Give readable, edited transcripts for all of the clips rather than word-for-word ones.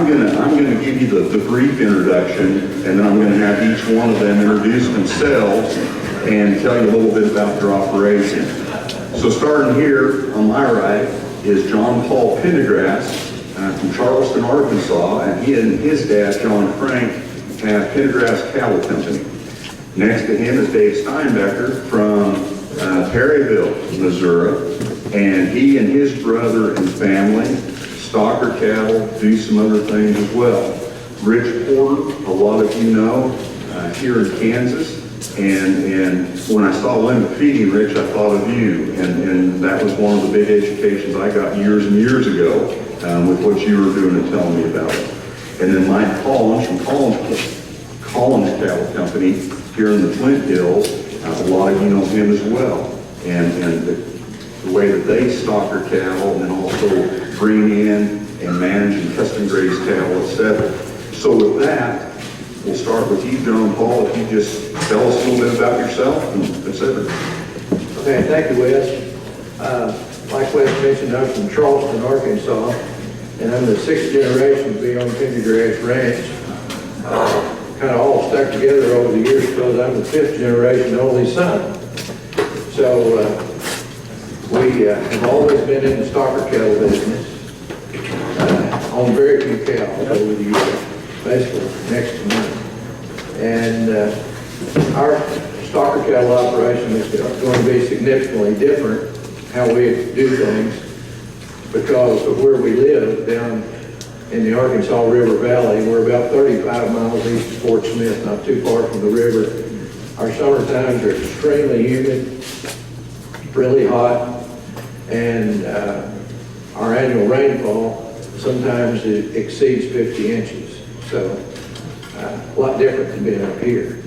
I'm gonna give you the brief introduction, and then I'm gonna have each one of them introduce themselves and tell you a little bit about their operation. So starting here on my right is John Paul Pendergrass from Charleston, Arkansas, and he and his dad, John Frank, have Pendergrass Cattle Company. Next to him is Dave Steinbecker from Perryville, Missouri, and he and his brother and family stocker cattle, do some other things as well. Rich Porter, a lot of you know, here in Kansas, and when I saw Linda feeding Rich, I thought of you, and that was one of the big educations I got years and years ago with what you were doing and telling me about it. And then Mike Collinge from Collinge Cattle Company here in the Flint Hills, a lot of you know him as well, and the way that they stock their cattle and also bring in and manage and custom graze cattle, etc. So with that, we'll start with you, John Paul. If you just tell us a little bit about yourself, and etc. Okay, thank you, Wes. Like Wes mentioned, I'm from Charleston, Arkansas, and I'm the 6th generation to be on Pendergrass Ranch. Kind of all stuck together over the years because I'm the 5th generation only son. So we have always been in the stocker cattle business, on very few cows over the years, basically next to none. And our stocker cattle operation is going to be significantly different how we do things because of where we live down in the Arkansas River Valley. We're about 35 miles east of Fort Smith, not too far from the river. Our summer times are extremely humid, really hot, and our annual rainfall sometimes it exceeds 50 inches. So a lot different than being up here.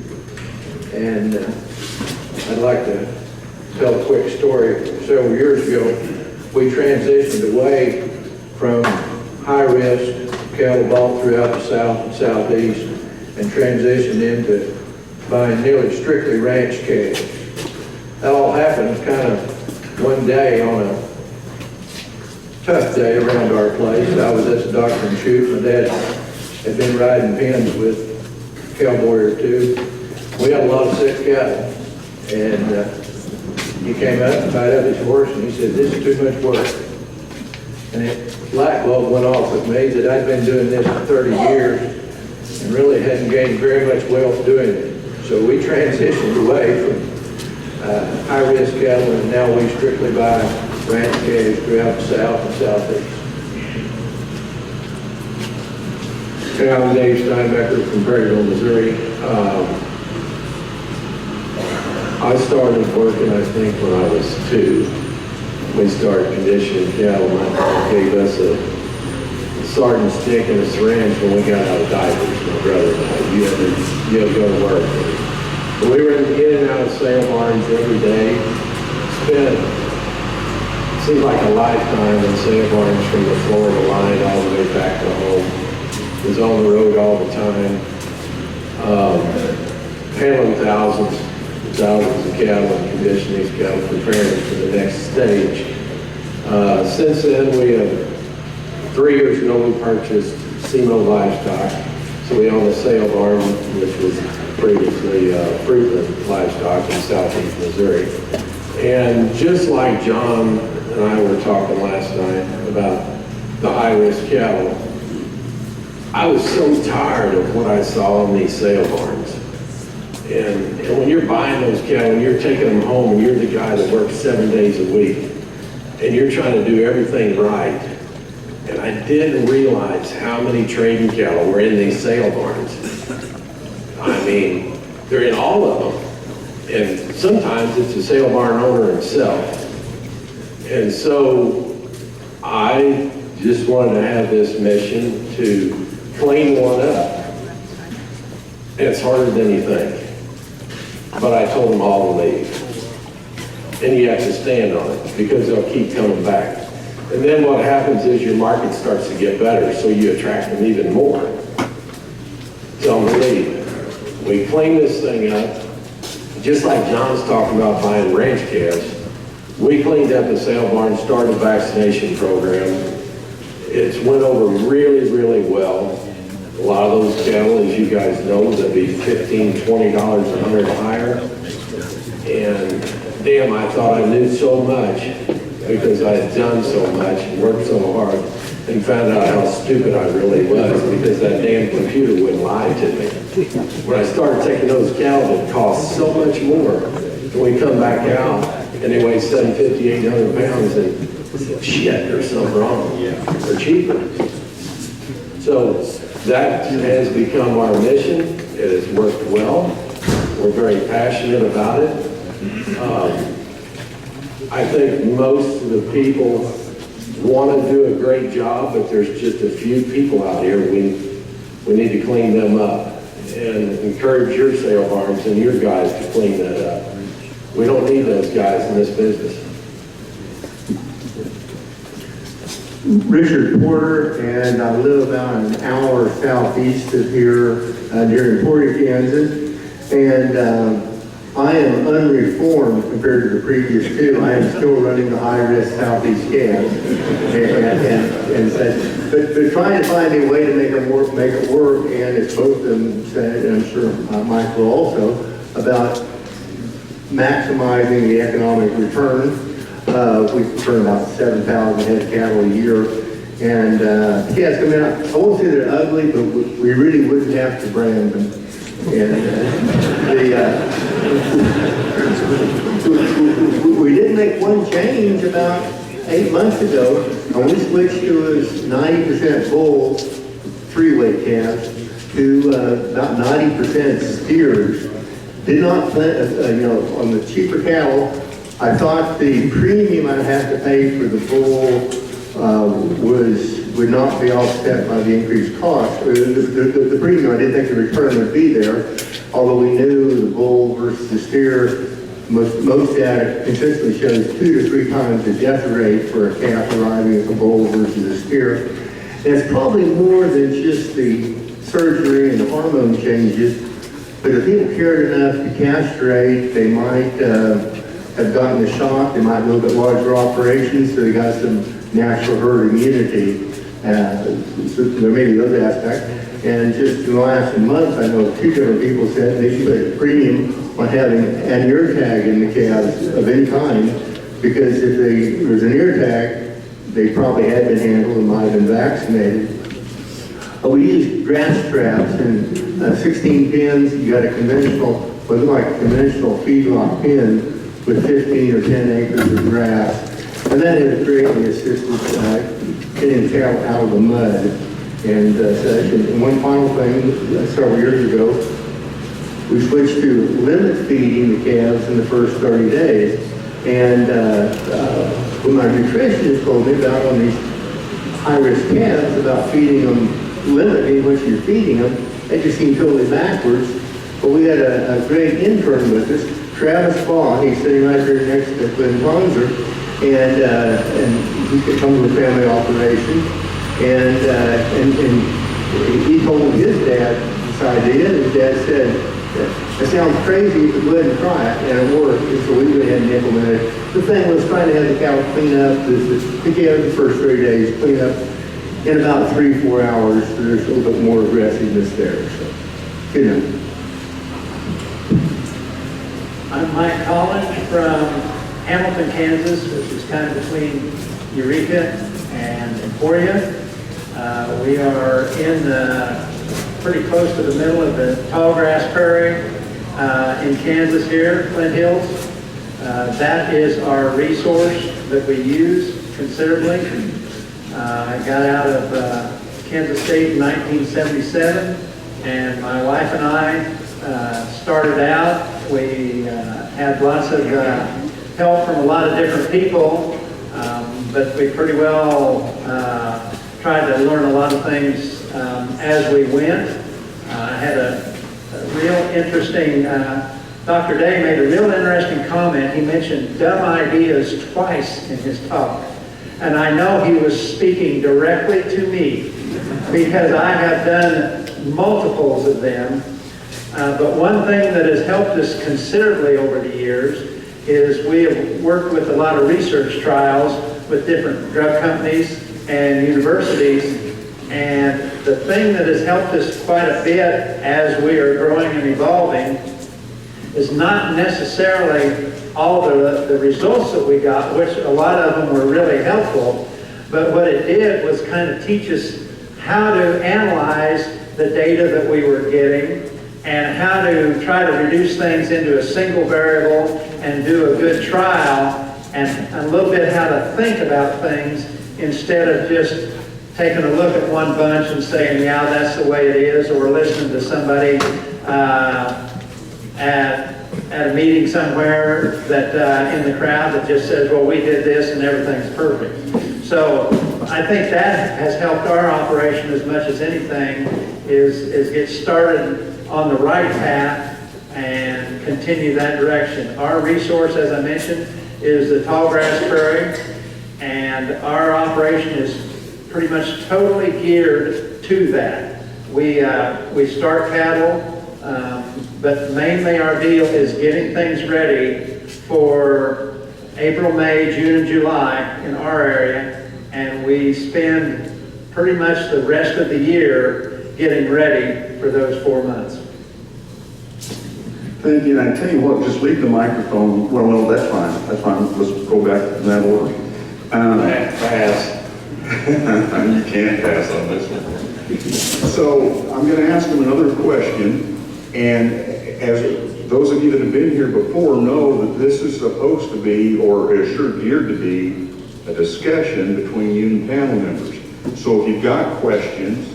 And I'd like to tell a quick story. Several years ago, we transitioned away from high-risk cattle bought throughout the South and Southeast and transitioned into buying nearly strictly ranch calves. That all happened kind of one day on a tough day around our place. I was at the doctor and shoot. My dad had been riding pins with a cowboy or two. We had a lot of sick cattle, and he came up and tied up his horse, and he said, "This is too much work." And it light bulb went off with me that I'd been doing this for 30 years and really hadn't gained very much wealth doing it. So we transitioned away from high-risk cattle, and now we strictly buy ranch calves throughout the South and Southeast. Hey, I'm Dave Steinbecker from Perryville, Missouri. I started working, I think, when I was 2. We started conditioning cattle. My mom gave us a sergeant stick and a syringe when we got out of diapers, my brother and I. You had to go to work. But we were in and out of sale barns every day. Seemed like a lifetime in sale barns from the Florida line all the way back to home. Was on the road all the time, handling thousands of cattle and conditioning these cattle, preparing them for the next stage. Since then, 3 years ago, we purchased SEMO Livestock. So we own a sale barn, which was previously Freeland Livestock in southeast Missouri. And just like John and I were talking last night about the high-risk cattle, I was so tired of what I saw in these sale barns. And when you're buying those cattle and you're taking them home and you're the guy that works 7 days a week and you're trying to do everything right, and I didn't realize how many trading cattle were in these sale barns. I mean, they're in all of them. And sometimes it's the sale barn owner himself. And so I just wanted to have this mission to clean one up. And it's harder than you think. But I told them all to leave. And you have to stand on it because they'll keep coming back. And then what happens is your market starts to get better, so you attract them even more. Tell them to leave. We clean this thing up. Just like John's talking about buying ranch calves, we cleaned up the sale barn, started a vaccination program. It's went over really, really well. A lot of those cattle, as you guys know, they'll be $15, $20 a hundred higher. And damn, I thought I knew so much because I had done so much and worked so hard and found out how stupid I really was because that damn computer wouldn't lie to me. When I started taking those cattle that cost so much more, and we come back out and they weigh 750, 800 pounds and shit, there's something wrong. They're cheaper. So that has become our mission. It has worked well. We're very passionate about it. I think most of the people want to do a great job, but there's just a few people out here. We need to clean them up and encourage your sale barns and your guys to clean that up. We don't need those guys in this business. Richard Porter, and I live about an hour southeast of here, near Emporia, Kansas. And I am unreformed compared to the previous two. I am still running the high-risk southeast calves, but trying to find a way to make it work. And as both of them said, and I'm sure Mike will also, about maximizing the economic return. We turn about 7,000 head of cattle a year. And calves come out, I won't say they're ugly, but we really wouldn't have to brand them. And we did make one change about 8 months ago, and we switched to 90% bull, three-weight calves, to about 90% steers. Did not plan, on the cheaper cattle, I thought the premium I'd have to pay for the bull would not be offset by the increased cost. The premium, I didn't think the return would be there, although we knew the bull versus the steer, most data consistently shows 2 to 3 times the death rate for a calf arriving at the bull versus a steer. And it's probably more than just the surgery and the hormone changes, but if people cared enough to castrate, they might have gotten the shock, they might have a little bit larger operations, so they got some natural herd immunity. So there may be those aspects. And just in the last month, I know 2 different people said they should put a premium on having an ear tag in the calves of any kind, because if there was an ear tag, they probably had been handled and might have been vaccinated. We use grass traps and 16 pins. You got a conventional, what look like a conventional feedlot pin with 15 or 10 acres of grass. And that has greatly assisted getting cattle out of the mud and such. And one final thing, several years ago, we switched to limit feeding the calves in the first 30 days. And when my nutritionist told me about on these high-risk calves about feeding them, limiting what you're feeding them, that just seemed totally backwards. But we had a great intern with us, Travis Vaughn. He's sitting right here next to Glenn Ponzer, and he could come to a family operation. And he told his dad this idea, and his dad said, "That sounds crazy, but go ahead and try it," and it worked. And so we went ahead and implemented it. The thing was trying to have the cow clean up, the calves the first 30 days, clean up in about 3-4 hours, so there's a little bit more aggressiveness there. So, I'm Mike Collinge from Hamilton, Kansas, which is kind of between Eureka and Emporia. We are pretty close to the middle of the tall grass prairie in Kansas here, Flint Hills. That is our resource that we use considerably. I got out of Kansas State in 1977, and my wife and I started out. We had lots of help from a lot of different people, but we pretty well tried to learn a lot of things as we went. I had a real interesting, Dr. Day made a real interesting comment. He mentioned dumb ideas twice in his talk. And I know he was speaking directly to me because I have done multiples of them. But one thing that has helped us considerably over the years is we have worked with a lot of research trials with different drug companies and universities. And the thing that has helped us quite a bit as we are growing and evolving is not necessarily all the results that we got, which a lot of them were really helpful, but what it did was kind of teach us how to analyze the data that we were getting and how to try to reduce things into a single variable and do a good trial, and a little bit how to think about things instead of just taking a look at one bunch and saying, yeah, that's the way it is, or listening to somebody at a meeting somewhere that in the crowd that just says, well, we did this and everything's perfect. So I think that has helped our operation as much as anything, is get started on the right path and continue that direction. Our resource, as I mentioned, is the tall grass prairie, and our operation is pretty much totally geared to that. We start cattle, but mainly our deal is getting things ready for April, May, June, and July in our area, and we spend pretty much the rest of the year getting ready for those 4 months. Thank you, and I tell you what, just leave the microphone. Well, no, that's fine, let's go back in that order. Pass. You can't pass on this one. So I'm going to ask him another question, and as those of you that have been here before know that this is supposed to be, or is sure geared to be, a discussion between you and panel members. So if you've got questions,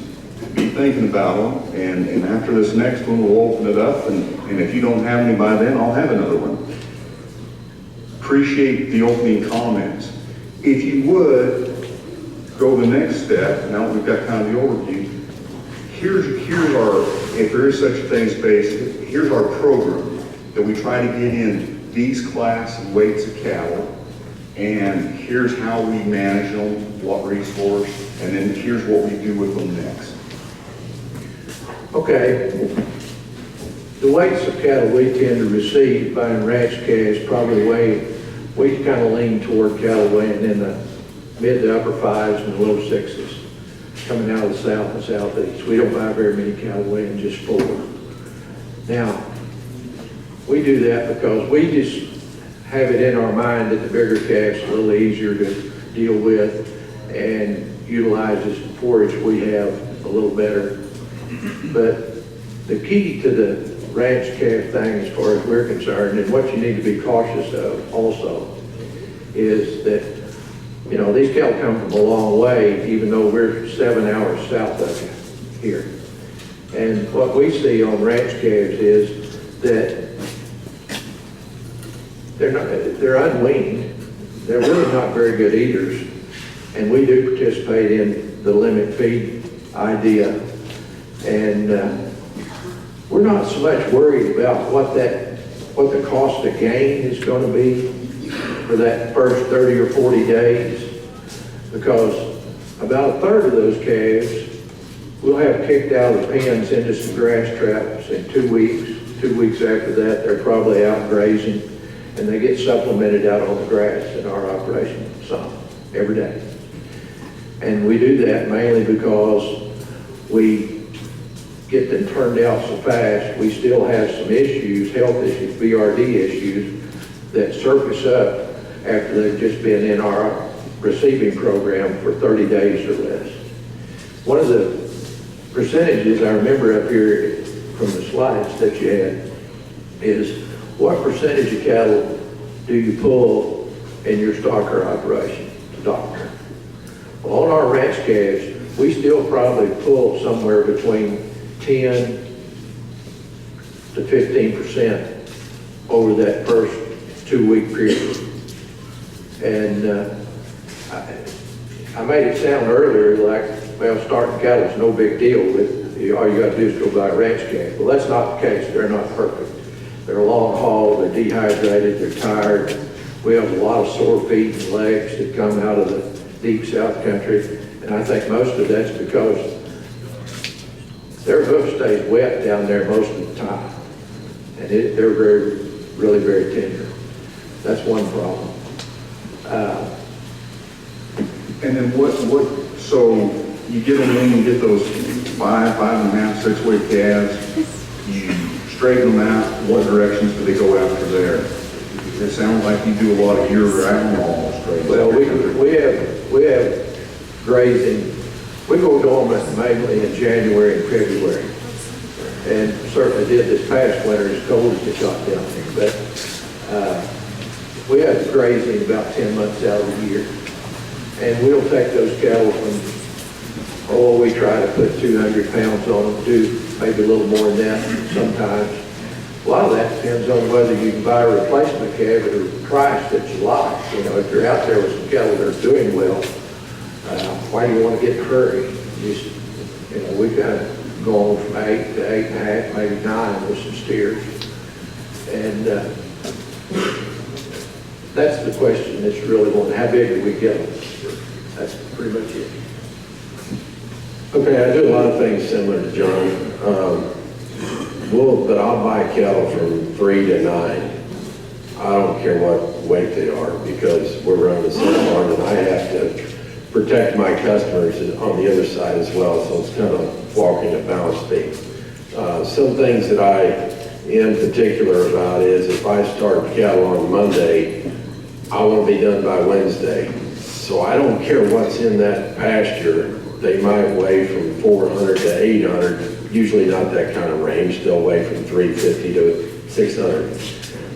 be thinking about them, and after this next one, we'll open it up, and if you don't have any by then, I'll have another one. Appreciate the opening comments. If you would, go the next step, now that we've got kind of the overview, here's our, if there is such a thing as base, here's our program that we try to get in these class and weights of cattle, and here's how we manage them, what resource, and then here's what we do with them next. Okay. The weights of cattle we tend to receive buying ranch calves probably we kind of lean toward cattle weighing in the mid to upper 5s and low 6s coming out of the south and southeast. We don't buy very many cattle weighing just 4. Now, we do that because we just have it in our mind that the bigger calf's a little easier to deal with and utilizes the forage we have a little better. But the key to the ranch calf thing, as far as we're concerned, and what you need to be cautious of also, is that, you know, these cattle come from a long way, even though we're 7 hours south of here. And what we see on ranch calves is that they're unweaned. They're really not very good eaters, and we do participate in the limit feed idea. And we're not so much worried about what the cost of gain is going to be for that first 30 or 40 days, because about a third of those calves we'll have kicked out of the pens into some grass traps in 2 weeks. 2 weeks after that, they're probably out grazing, and they get supplemented out on the grass in our operation some every day. And we do that mainly because we get them turned out so fast. We still have some issues, health issues, BRD issues, that surface up after they've just been in our receiving program for 30 days or less. One of the percentages I remember up here from the slides that you had is what percentage of cattle do you pull in your stocker operation, doctor? Well, on our ranch calves, we still probably pull somewhere between 10 to 15% over that first 2-week period. And I made it sound earlier like, well, starting cattle is no big deal. All you got to do is go buy a ranch calf. Well, that's not the case. They're not perfect. They're long haul, they're dehydrated, they're tired. We have a lot of sore feet and legs that come out of the deep South country. And I think most of that's because their hoof stays wet down there most of the time. And they're really very tender. That's one problem. And then so you get them in, you get those 5.5, 6 weight calves, you straighten them out, what directions do they go after there? It sounds like you do a lot of year-round almost, right? Well, we have grazing. We go dormant mainly in January and February. And certainly did this past winter as cold as it got down there. But we have grazing about 10 months out of the year. And we'll take those cattle from, we try to put 200 pounds on them, do maybe a little more than that sometimes. A lot of that depends on whether you can buy a replacement calf at a price that you like. You know, if you're out there with some cattle that are doing well, why do you want to get in a hurry? We kind of go on from 8 to 8.5, maybe 9 with some steers. And that's the question that's really wanting, how big do we get them? That's pretty much it. Okay, I do a lot of things similar to John. But I'll buy cattle from 3 to 9. I don't care what weight they are because we're running a sale barn and I have to protect my customers on the other side as well. So it's kind of walking a balance beam. Some things that I am particular about is if I start cattle on Monday, I want to be done by Wednesday. So I don't care what's in that pasture. They might weigh from 400 to 800. Usually not that kind of range, they'll weigh from 350 to 600.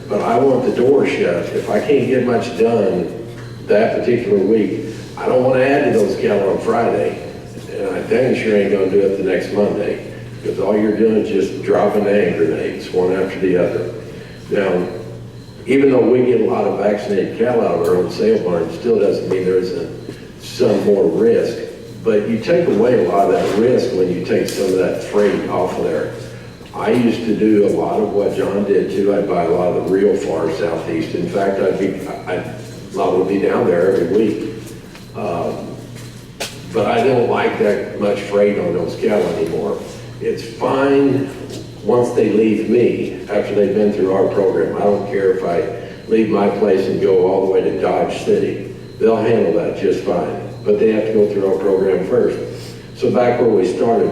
But I want the door shut. If I can't get much done that particular week, I don't want to add to those cattle on Friday. And I dang sure ain't gonna do it the next Monday, because all you're doing is just dropping hand grenades, one after the other. Now, even though we get a lot of vaccinated cattle out of our own sale barn, it still doesn't mean there isn't some more risk. But you take away a lot of that risk when you take some of that freight off of there. I used to do a lot of what John did too. I'd buy a lot of the real far southeast. In fact, I would be down there every week. But I don't like that much freight on those cattle anymore. It's fine once they leave me after they've been through our program. I don't care if I leave my place and go all the way to Dodge City. They'll handle that just fine. But they have to go through our program first. So back where we started,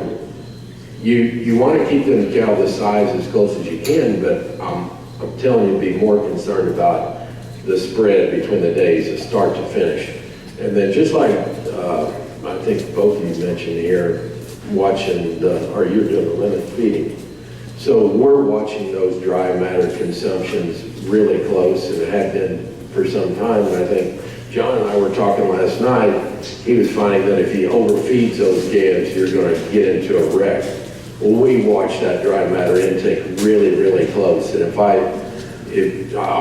you want to keep them cattle the size as close as you can, but I'm telling you, be more concerned about the spread between the days of start to finish. And then just like I think both of you mentioned here, watching you're doing the limit feeding. So we're watching those dry matter consumptions really close and have been for some time. And I think John and I were talking last night, he was finding that if he overfeeds those calves, you're going to get into a wreck. Well, we watch that dry matter intake really, really close. And if I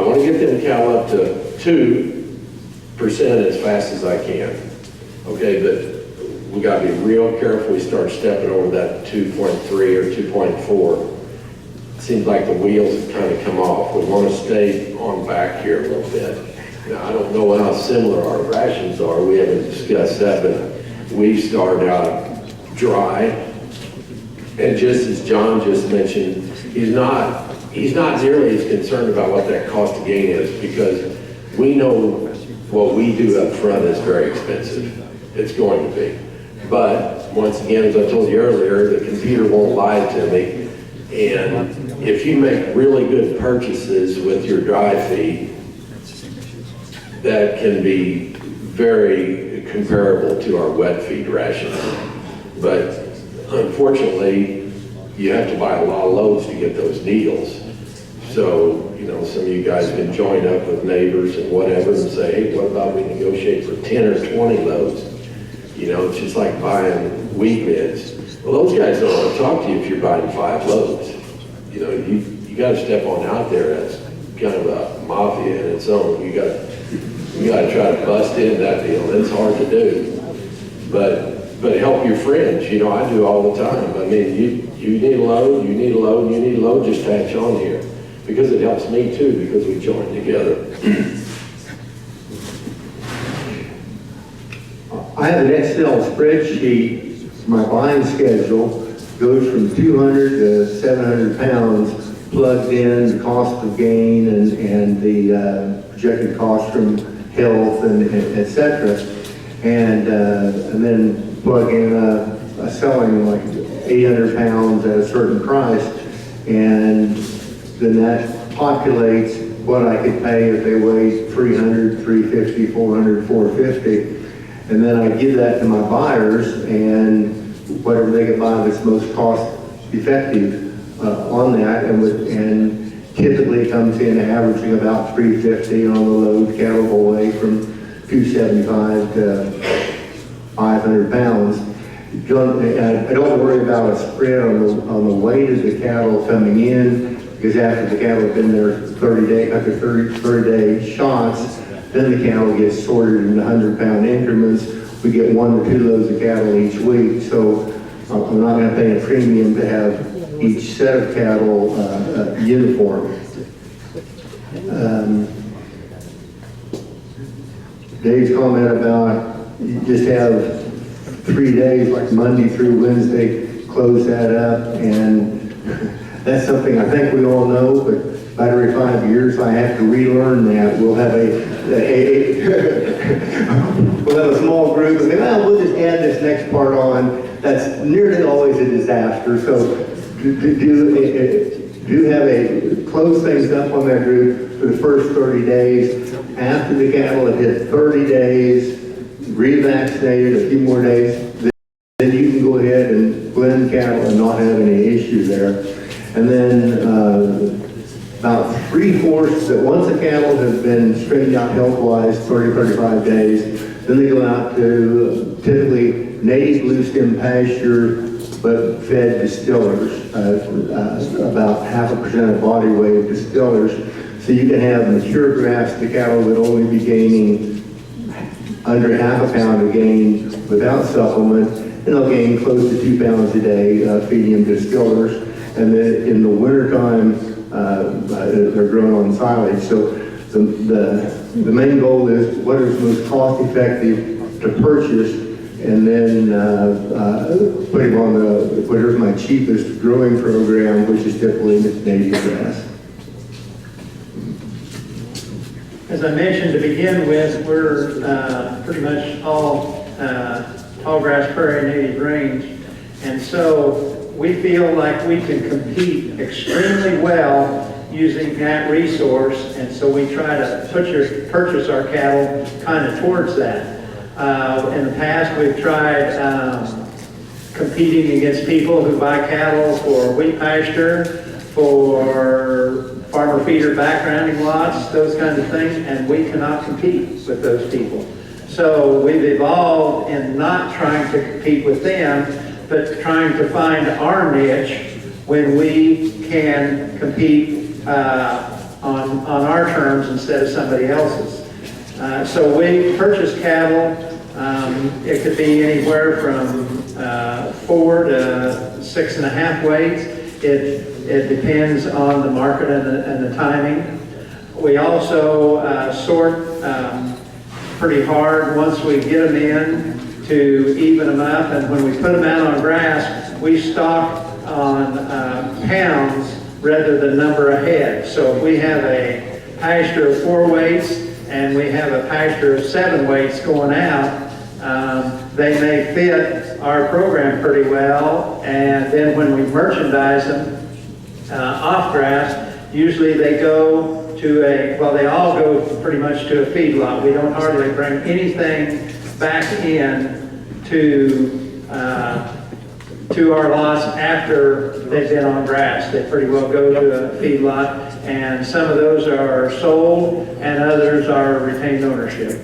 want to get them cattle up to 2% as fast as I can. Okay, but we got to be real careful we start stepping over that 2.3 or 2.4. It seems like the wheels have kind of come off. We want to stay on back here a little bit. Now, I don't know how similar our rations are. We haven't discussed that, but we start out dry. And just as John just mentioned, he's not nearly as concerned about what that cost of gain is, because we know what we do up front is very expensive. It's going to be. But once again, as I told you earlier, the computer won't lie to me. And if you make really good purchases with your dry feed, that can be very comparable to our wet feed rations. But unfortunately, you have to buy a lot of loads to get those needles. So, some of you guys can join up with neighbors and whatever and say, hey, what about we negotiate for 10 or 20 loads? It's just like buying wheat beds. Well, those guys don't want to talk to you if you're buying 5 loads. You got to step on out there. That's kind of a mafia in its own. You got to try to bust in that deal. It's hard to do, but help your friends. I do all the time. I mean, you need a load, you need a load, you need a load. Just patch on here, because it helps me too, because we join together. I have an Excel spreadsheet. My buying schedule goes from 200 to 700 pounds, plugged in the cost of gain and the projected cost from health and et cetera. And then plug in a selling, like 800 pounds at a certain price, and then that populates what I could pay if they weighed 300, 350, 400, 450. And then I give that to my buyers, and whatever they can buy that's most cost effective on that, and typically it comes in averaging about 350 on the load. Cattle will weigh from 275 to 500 pounds. I don't worry about a spread on the weight of the cattle coming in, because after the cattle have been there 30-day shots, then the cattle get sorted in 100-pound increments. We get 1 to 2 loads of cattle each week, so I'm not going to pay a premium to have each set of cattle uniform. Dave's comment about you just have 3 days, like Monday through Wednesday, close that up, and that's something I think we all know, but about every 5 years I have to relearn that. We'll have we'll have a small group and say, well, we'll just add this next part on. That's nearly always a disaster. So do have close things up on that group for the first 30 days. After the cattle have hit 30 days, revaccinated a few more days, then you can go ahead and blend cattle and not have any issue there. And then about 3/4 that once the cattle have been straightened out health-wise, 30-35 days, then they go out to typically native blue stem pasture, but fed distillers, about 0.5% of body weight of distillers. So you can have mature grass, the cattle would only be gaining under 1/2 pound of gain without supplement, and they'll gain close to 2 pounds a day feeding them distillers. And then in the wintertime, they're grown on silage. So the main goal is what is most cost effective to purchase, and then putting on whatever's my cheapest growing program, which is typically native grass. As I mentioned to begin with, we're pretty much all tall grass prairie native range, and so we feel like we can compete extremely well using that resource, and so we try to purchase our cattle kind of towards that. In the past, we've tried competing against people who buy cattle for wheat pasture, for farmer feeder backgrounding lots, those kinds of things, and we cannot compete with those people. So we've evolved in not trying to compete with them, but trying to find our niche when we can compete on our terms instead of somebody else's. So we purchase cattle. It could be anywhere from 4 to 6.5 weights. It depends on the market and the timing. We also sort pretty hard once we get them in to even them up, and when we put them out on grass, we stock on pounds rather than number of head. So if we have a pasture of 4 weights and we have a pasture of 7 weights going out, they may fit our program pretty well, and then when we merchandise them off grass, usually they go to they all go pretty much to a feedlot. We don't hardly bring anything back in to our lots after they've been on grass. They pretty well go to a feedlot, and some of those are sold and others are retained ownership.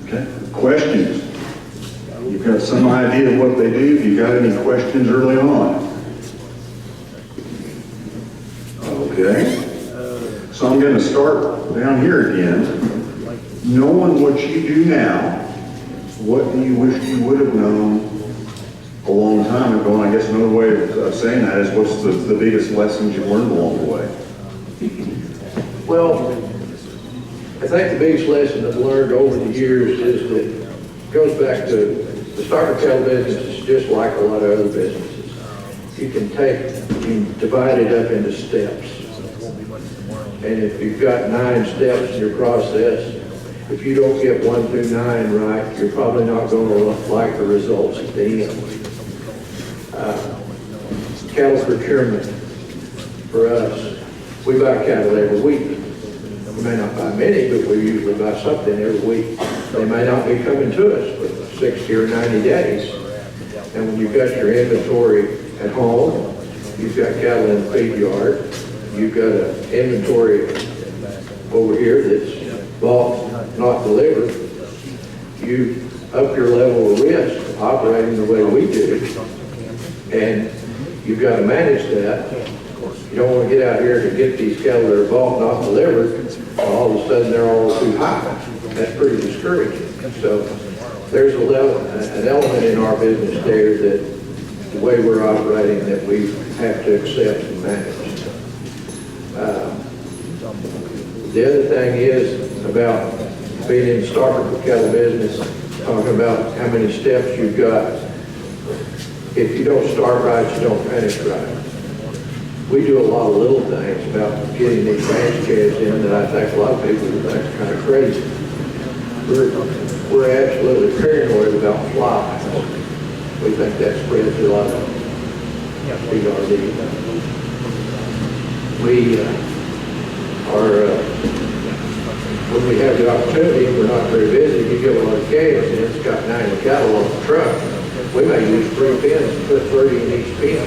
Okay. Questions? You've got some idea of what they do. If you've got any questions early on. Okay. So I'm going to start down here again. Knowing what you do now, what do you wish you would have known a long time ago? And I guess another way of saying that is, what's the biggest lessons you've learned along the way? Well, I think the biggest lesson I've learned over the years is that it goes back to the starter cattle business is just like a lot of other businesses. You can divide it up into steps. And if you've got 9 steps in your process, if you don't get 1 through 9 right, you're probably not going to like the results at the end. Cattle procurement, for us, we buy cattle every week. We may not buy many, but we usually buy something every week. They may not be coming to us for 60 or 90 days. And when you've got your inventory at home, you've got cattle in the feed yard, you've got an inventory over here that's bought, not delivered, you up your level of risk operating the way we do. And you've got to manage that. You don't want to get out here to get these cattle that are bought, not delivered, and all of a sudden they're all too high. That's pretty discouraging. So there's an element in our business there that the way we're operating that we have to accept and manage. The other thing is about being in the starter cattle business, talking about how many steps you've got. If you don't start right, you don't finish right. We do a lot of little things about getting these ranch calves in that I think a lot of people would think are kind of crazy. We're absolutely paranoid about flies. We think that spreads a lot of PRD. We when we have the opportunity, we're not very busy, you get a lot of calves and it's got 90 cattle on the truck. We may use 3 pins and put 30 in each pin.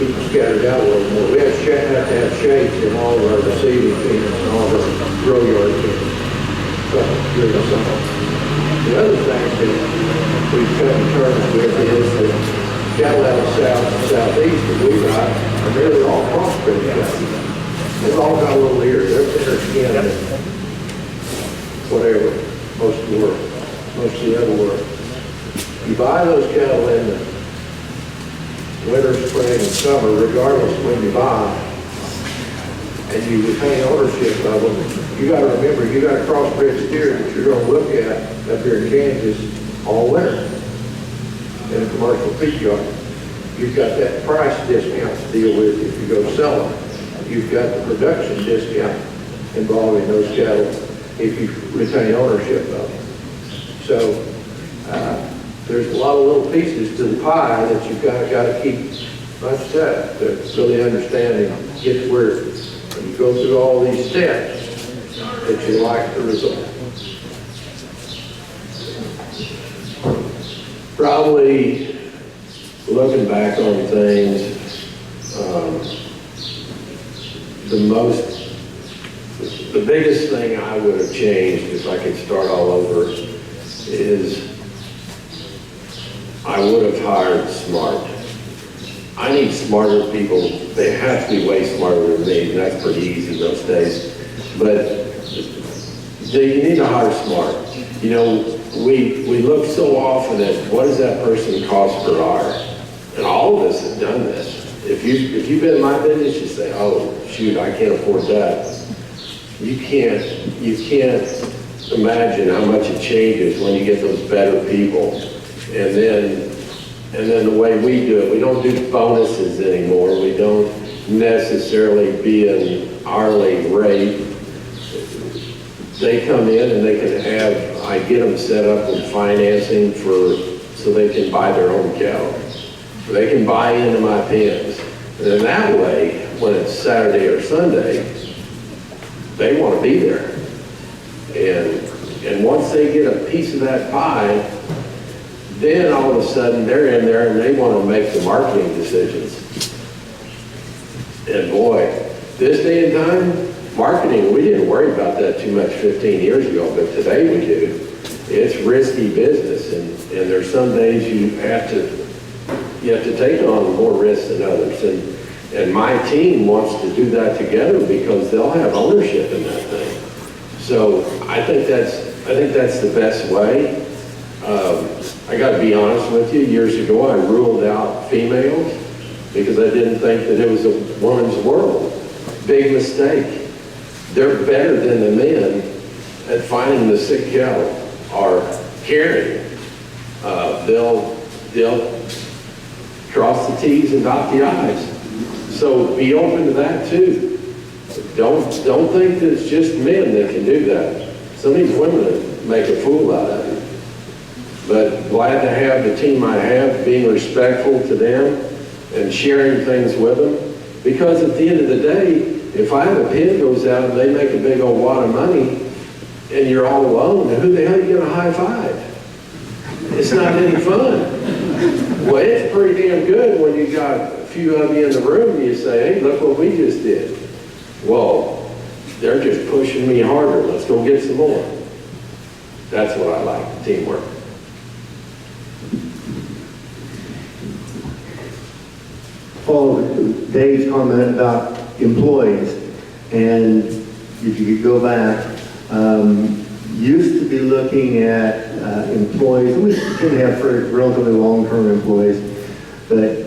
Keep them scattered out a little more. We have to have shades in all of our receiving pins and all of our grow yard pins. During the summer. The other thing that we've come to terms with is that cattle out of the south and southeast that we buy are nearly all crossbred cattle. They've all got a little ear. They're thinner skin than whatever, most of the world, most of the other world. You buy those cattle in the winter, spring, and summer, regardless of when you buy, and you retain ownership of them. You got to remember, you got a crossbred steer that you're going to look at up here in Kansas all winter in a commercial feed yard. You've got that price discount to deal with if you go sell them. You've got the production discount involving those cattle if you retain ownership of them. So there's a lot of little pieces to the pie that you've got to keep bunched up to really understand and get to where when you go through all these steps that you like the result. Probably looking back on things, the biggest thing I would have changed if I could start all over is I would have hired smart. I need smarter people. They have to be way smarter than me, and that's pretty easy those days. But you need to hire smart. You know, we look so often at what does that person cost per hour, and all of us have done this. If you've been in my business, you say, "Oh shoot, I can't afford that." You can't imagine how much it changes when you get those better people, and then the way we do it, we don't do bonuses anymore. We don't necessarily be an hourly rate. They come in and they can have, I get them set up with financing so they can buy their own cattle. They can buy into my pens. And then that way, when it's Saturday or Sunday, they want to be there. And once they get a piece of that pie, then all of a sudden they're in there and they want to make the marketing decisions. And boy, this day and time, marketing, we didn't worry about that too much 15 years ago, but today we do. It's risky business, and there's some days you have to take on more risks than others. And my team wants to do that together because they'll have ownership in that thing. So I think that's the best way. I got to be honest with you, years ago I ruled out females because I didn't think that it was a woman's world. Big mistake. They're better than the men at finding the sick cattle or caring. They'll cross the T's and dot the I's. So be open to that too. Don't think that it's just men that can do that. some of these women make a fool out of you. But glad to have the team I have, being respectful to them and sharing things with them. Because at the end of the day, if I have a pin goes out and they make a big old wad of money and you're all alone, then who the hell are you going to high five? It's not any fun. Well, it's pretty damn good when you got a few of you in the room and you say, hey, look what we just did. Well, they're just pushing me harder. Let's go get some more. That's what I like, teamwork. Follow Dave's comment about employees, and if you could go back, used to be looking at employees, and we tend to have relatively long-term employees, but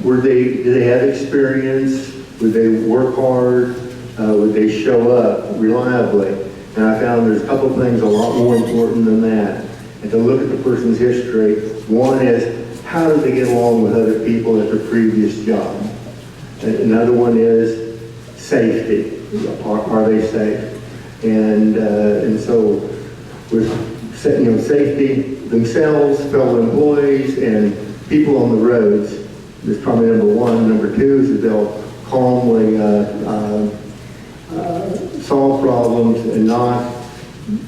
do they have experience? Would they work hard? Would they show up reliably? And I found there's a couple of things a lot more important than that. And to look at the person's history, one is, how do they get along with other people at their previous job? Another one is safety. Are they safe? And so with safety themselves, fellow employees, and people on the roads is probably number one. Number two is that they'll calmly solve problems and not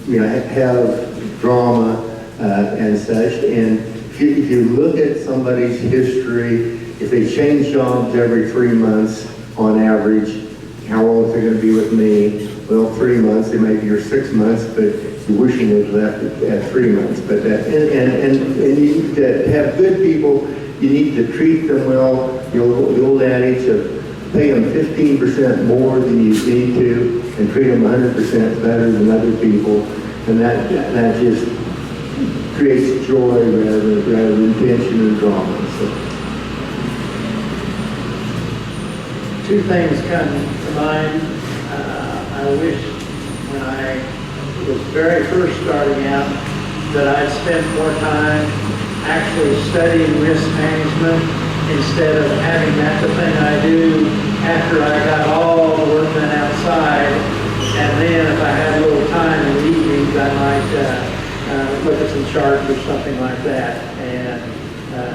have drama and such. And if you look at somebody's history, if they change jobs every 3 months on average, how long is they going to be with me? Well, 3 months, they may be here 6 months, but you're wishing they'd left at 3 months. But and you need to have good people. You need to treat them well. The old adage of pay them 15% more than you need to, and treat them 100% better than other people, and that just creates joy rather than tension and drama. So. Two things come to mind. I wish when I was very first starting out that I'd spent more time actually studying risk management instead of having that the thing I do after I got all the work done outside. And then if I had a little time in the evenings, I might look at some charts or something like that. And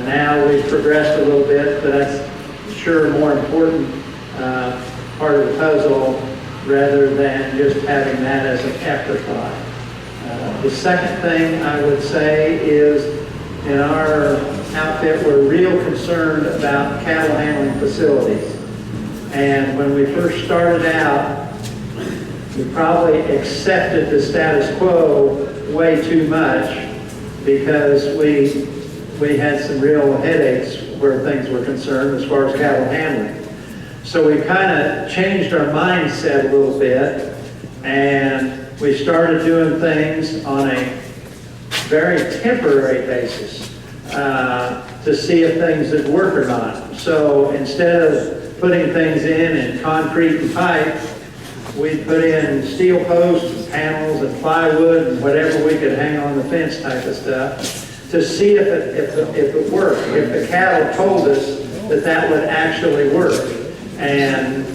now we've progressed a little bit, but that's sure a more important part of the puzzle rather than just having that as an afterthought. The second thing I would say is in our outfit, we're real concerned about cattle handling facilities. And when we first started out, we probably accepted the status quo way too much because we had some real headaches where things were concerned as far as cattle handling. So we kind of changed our mindset a little bit, and we started doing things on a very temporary basis to see if things would work or not. So instead of putting things in concrete and pipe, we put in steel posts and panels and plywood and whatever we could hang on the fence type of stuff to see if it worked, if the cattle told us that would actually work. And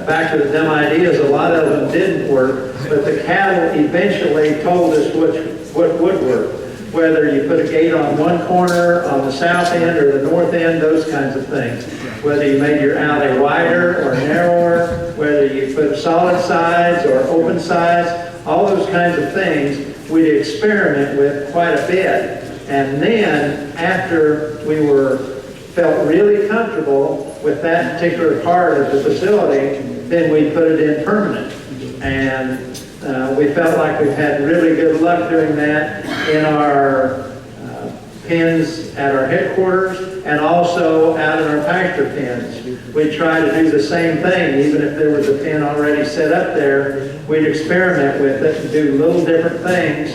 back to the dumb ideas, a lot of them didn't work, but the cattle eventually told us what would work. Whether you put a gate on one corner, on the south end or the north end, those kinds of things. Whether you made your alley wider or narrower, whether you put solid sides or open sides, all those kinds of things we'd experiment with quite a bit. And then after we felt really comfortable with that particular part of the facility, then we put it in permanent. And we felt like we've had really good luck doing that in our pens at our headquarters and also out in our pasture pens. We try to do the same thing, even if there was a pen already set up there, we'd experiment with it and do little different things,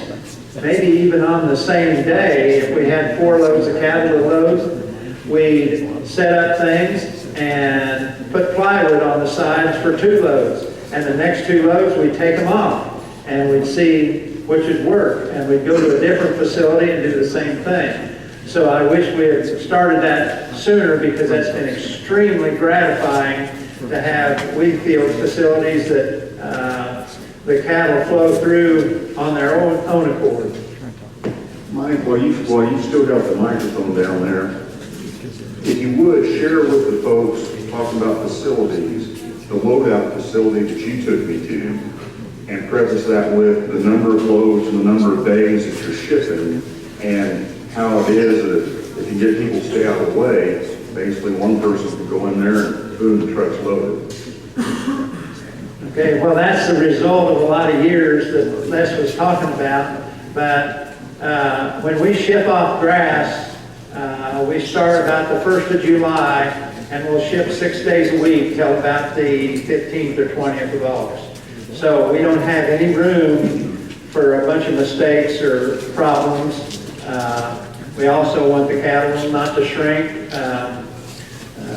maybe even on the same day. If we had 4 loads of cattle to load, we'd set up things and put plywood on the sides for 2 loads. And the next 2 loads, we'd take them off and we'd see which would work. And we'd go to a different facility and do the same thing. So I wish we had started that sooner because that's been extremely gratifying to have wheat field facilities that the cattle flow through on their own accord. Mike, while you've still got the microphone down there, if you would, share with the folks talking about facilities, the loadout facility that you took me to, and preface that with the number of loads and the number of days that you're shipping, and how it is that if you get people to stay out of the way, basically one person can go in there and boom, the truck's loaded. Okay, well, that's the result of a lot of years that Les was talking about, but when we ship off grass, we start about the 1st of July, and we'll ship 6 days a week till about the 15th or 20th of August. So we don't have any room for a bunch of mistakes or problems. We also want the cattle not to shrink.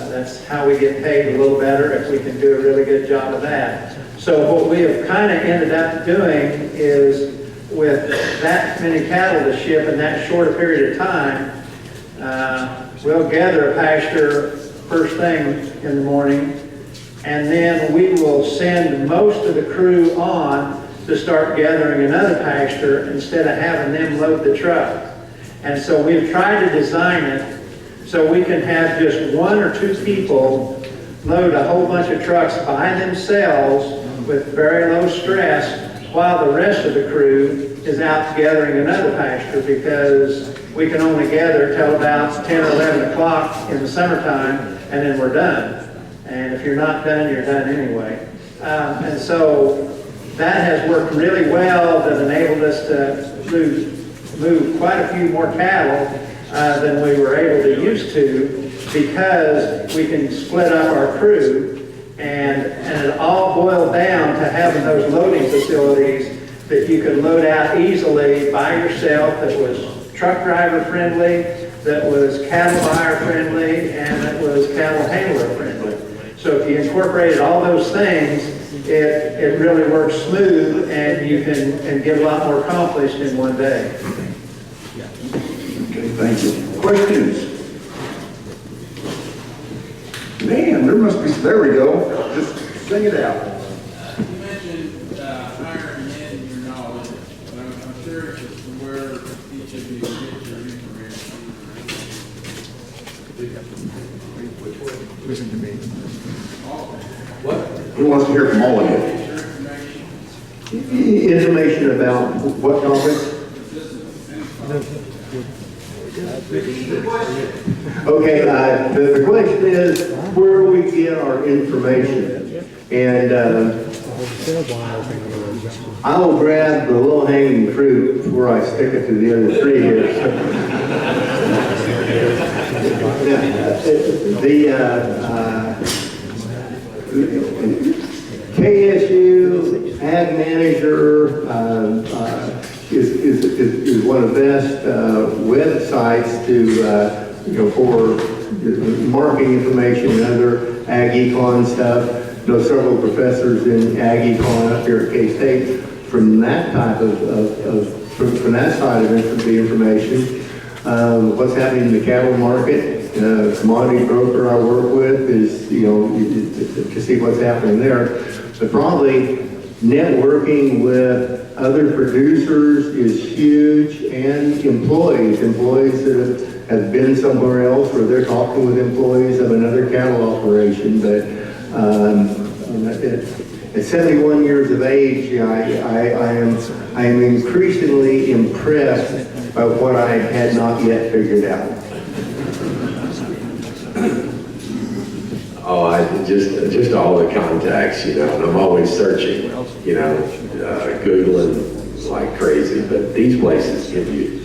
That's how we get paid a little better, if we can do a really good job of that. So what we have kind of ended up doing is, with that many cattle to ship in that short a period of time, we'll gather a pasture first thing in the morning, and then we will send most of the crew on to start gathering another pasture instead of having them load the truck. And so we've tried to design it so we can have just 1 or 2 people load a whole bunch of trucks by themselves with very low stress, while the rest of the crew is out gathering another pasture, because we can only gather till about 10 or 11 o'clock in the summertime, and then we're done. And if you're not done, you're done anyway. And so that has worked really well, that enabled us to move quite a few more cattle than we were able to used to, because we can split up our crew, and it all boiled down to having those loading facilities that you could load out easily by yourself, that was truck driver friendly, that was cattle buyer friendly, and that was cattle handler friendly. So if you incorporated all those things, it really works smooth, and you can get a lot more accomplished in one day. Okay, thank you. Questions? Man, there must be, there we go. Just sing it out. You mentioned hiring in your knowledge, but I'm curious as to where each of you get your information. Listen to me. Who wants to hear from all of you? Information about what topic? Okay, the question is, where do we get our information? And I will grab the low-hanging fruit before I stick it to the other 3 here. The KSU Ag Manager is one of the best websites to for marketing information and other ag econ stuff. I know several professors in ag econ up here at K-State from that type from that side of the information. What's happening in the cattle market? Commodity broker I work with is, to see what's happening there. But probably networking with other producers is huge, and employees that have been somewhere else, or they're talking with employees of another cattle operation. But at 71 years of age, I am increasingly impressed by what I had not yet figured out. Oh, just all the contacts, and I'm always searching, Googling like crazy. But these places give you,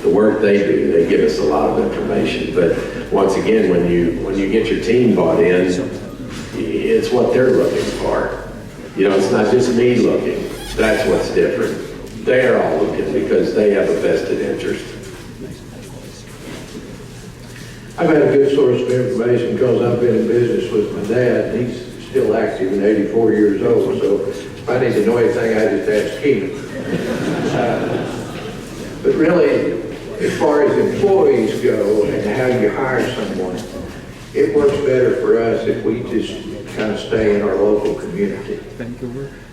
the work they do, they give us a lot of information. But once again, when you get your team bought in, it's what they're looking for. It's not just me looking. That's what's different. They're all looking because they have a vested interest. I've had a good source of information because I've been in business with my dad. He's still active and 84 years old, so if I need to know anything, I just ask him. But really, as far as employees go and how you hire someone, it works better for us if we just kind of stay in our local community.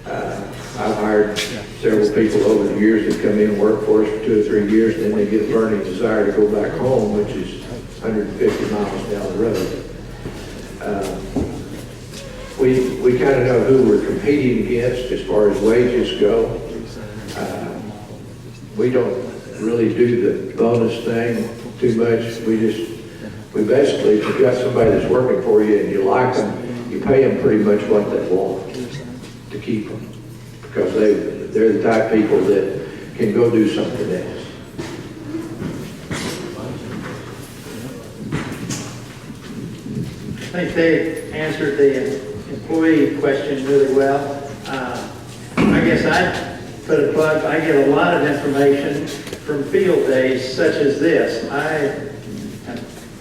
I've hired several people over the years that come in and work for us for 2 or 3 years, and then they get a burning desire to go back home, which is 150 miles down the road. We kind of know who we're competing against as far as wages go. We don't really do the bonus thing too much. We basically, if you've got somebody that's working for you and you like them, you pay them pretty much what they want to keep them, because they're the type of people that can go do something else. I think Dave answered the employee question really well. I guess I'd put a plug. I get a lot of information from field days such as this.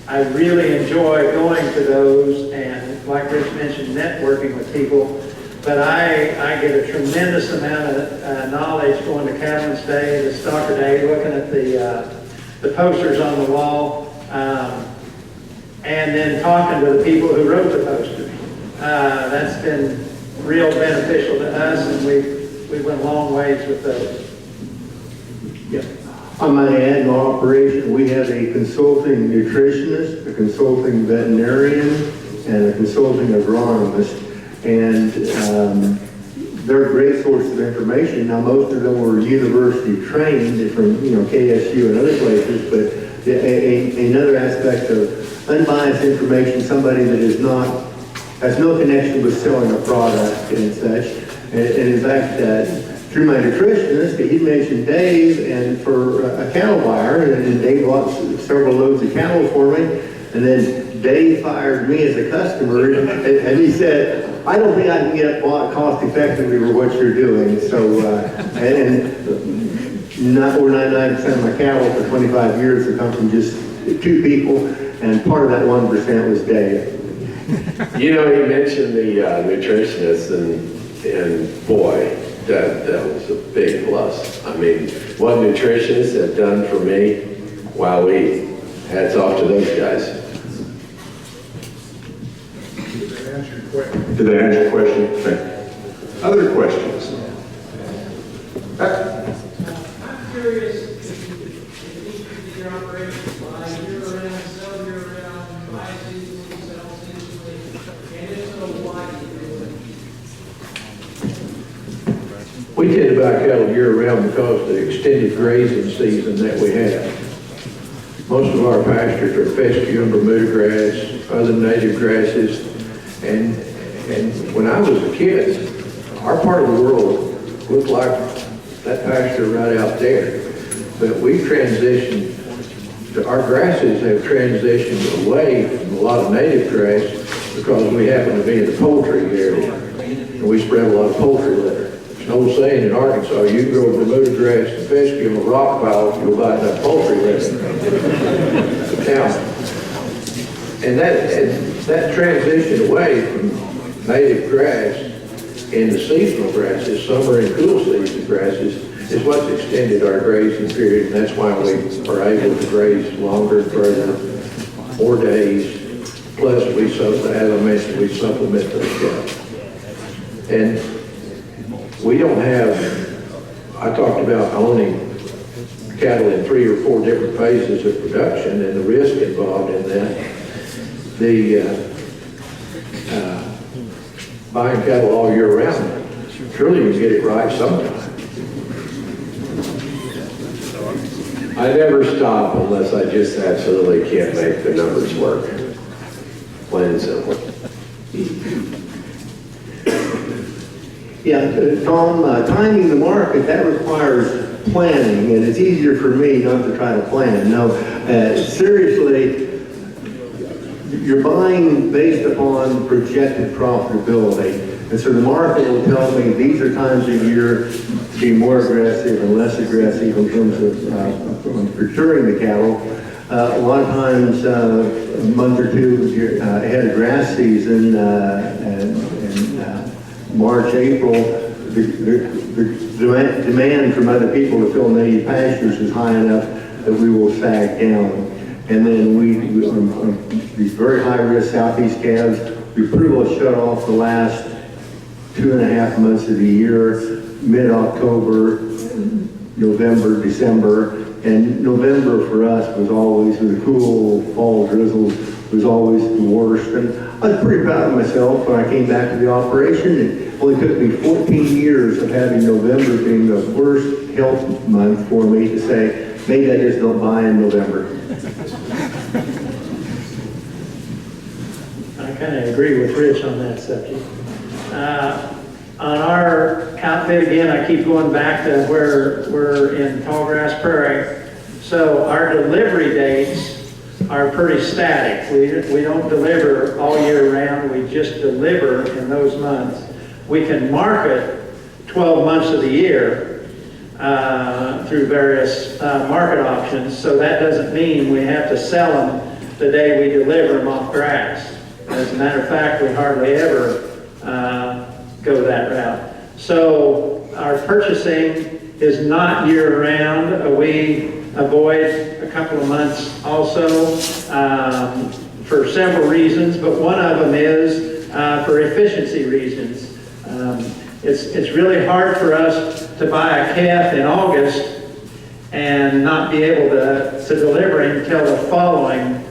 I really enjoy going to those and, like Rich mentioned, networking with people. But I get a tremendous amount of knowledge going to Cattlemen's Day, the Stalker Day, looking at the posters on the wall, and then talking to the people who wrote the posters. That's been real beneficial to us, and we went a long ways with those. Yeah. I might add, in our operation, we have a consulting nutritionist, a consulting veterinarian, and a consulting agronomist. And they're great sources of information. Now, most of them were university trained from, KSU and other places, but another aspect of unbiased information, somebody that has no connection with selling a product and such. And in fact, through my nutritionist, he mentioned Dave, and for a cattle buyer, and Dave bought several loads of cattle for me, and then Dave fired me as a customer, and he said, I don't think I can get bought cost effectively for what you're doing. So, over 99% of my cattle for 25 years have come from just 2 people, and part of that 1% was Dave. You mentioned the nutritionist, and boy, that was a big plus. I mean, what nutritionists have done for me, wowee, hats off to those guys. Did I answer your question? Okay. Other questions? I'm curious if your operations buy year-round, sell year-round, buy seasonally, sell seasonally, and if so, why do you do it? We tend to buy cattle year-round because of the extended grazing season that we have. Most of our pastures are fescue and Bermuda grass, other native grasses, and when I was a kid, our part of the world looked like that pasture right out there. But we've transitioned, our grasses have transitioned away from a lot of native grass because we happen to be in the poultry area, and we spread a lot of poultry litter. There's an old saying in Arkansas, you grow Bermuda grass and fescue on a rock pile, you'll buy enough poultry litter. Now, and that transition away from native grass into seasonal grasses, summer and cool season grasses, is what's extended our grazing period, and that's why we are able to graze longer and further, more days. Plus, as I mentioned, we supplement those cattle. And we don't have, I talked about owning cattle in 3 or 4 different phases of production and the risk involved in that. Buying cattle all year round, surely you get it right sometime. I never stop unless I just absolutely can't make the numbers work. Plain and simple. Yeah, Tom, timing the market, that requires planning, and it's easier for me not to try to plan. No, seriously, you're buying based upon projected profitability. And so the market will tell me these are times of year to be more aggressive and less aggressive in terms of procuring the cattle. A lot of times, a month or 2 ahead of grass season, and March, April, the demand from other people to fill native pastures is high enough that we will sag down. And then these very high-risk Southeast calves, we pretty well shut off the last 2.5 months of the year, mid-October, November, December. And November for us was always, with the cool fall drizzles, was always the worst. And I was pretty proud of myself when I came back to the operation. It only took me 14 years of having November being the worst health month for me to say, maybe I just don't buy in November. I kind of agree with Rich on that subject. On our outfit, again, I keep going back to where we're in Tallgrass Prairie. So our delivery dates are pretty static. We don't deliver all year round. We just deliver in those months. We can market 12 months of the year through various market options. So that doesn't mean we have to sell them the day we deliver them off grass. As a matter of fact, we hardly ever go that route. So our purchasing is not year-round. We avoid a couple of months also for several reasons, but one of them is for efficiency reasons. It's really hard for us to buy a calf in August and not be able to deliver him until the following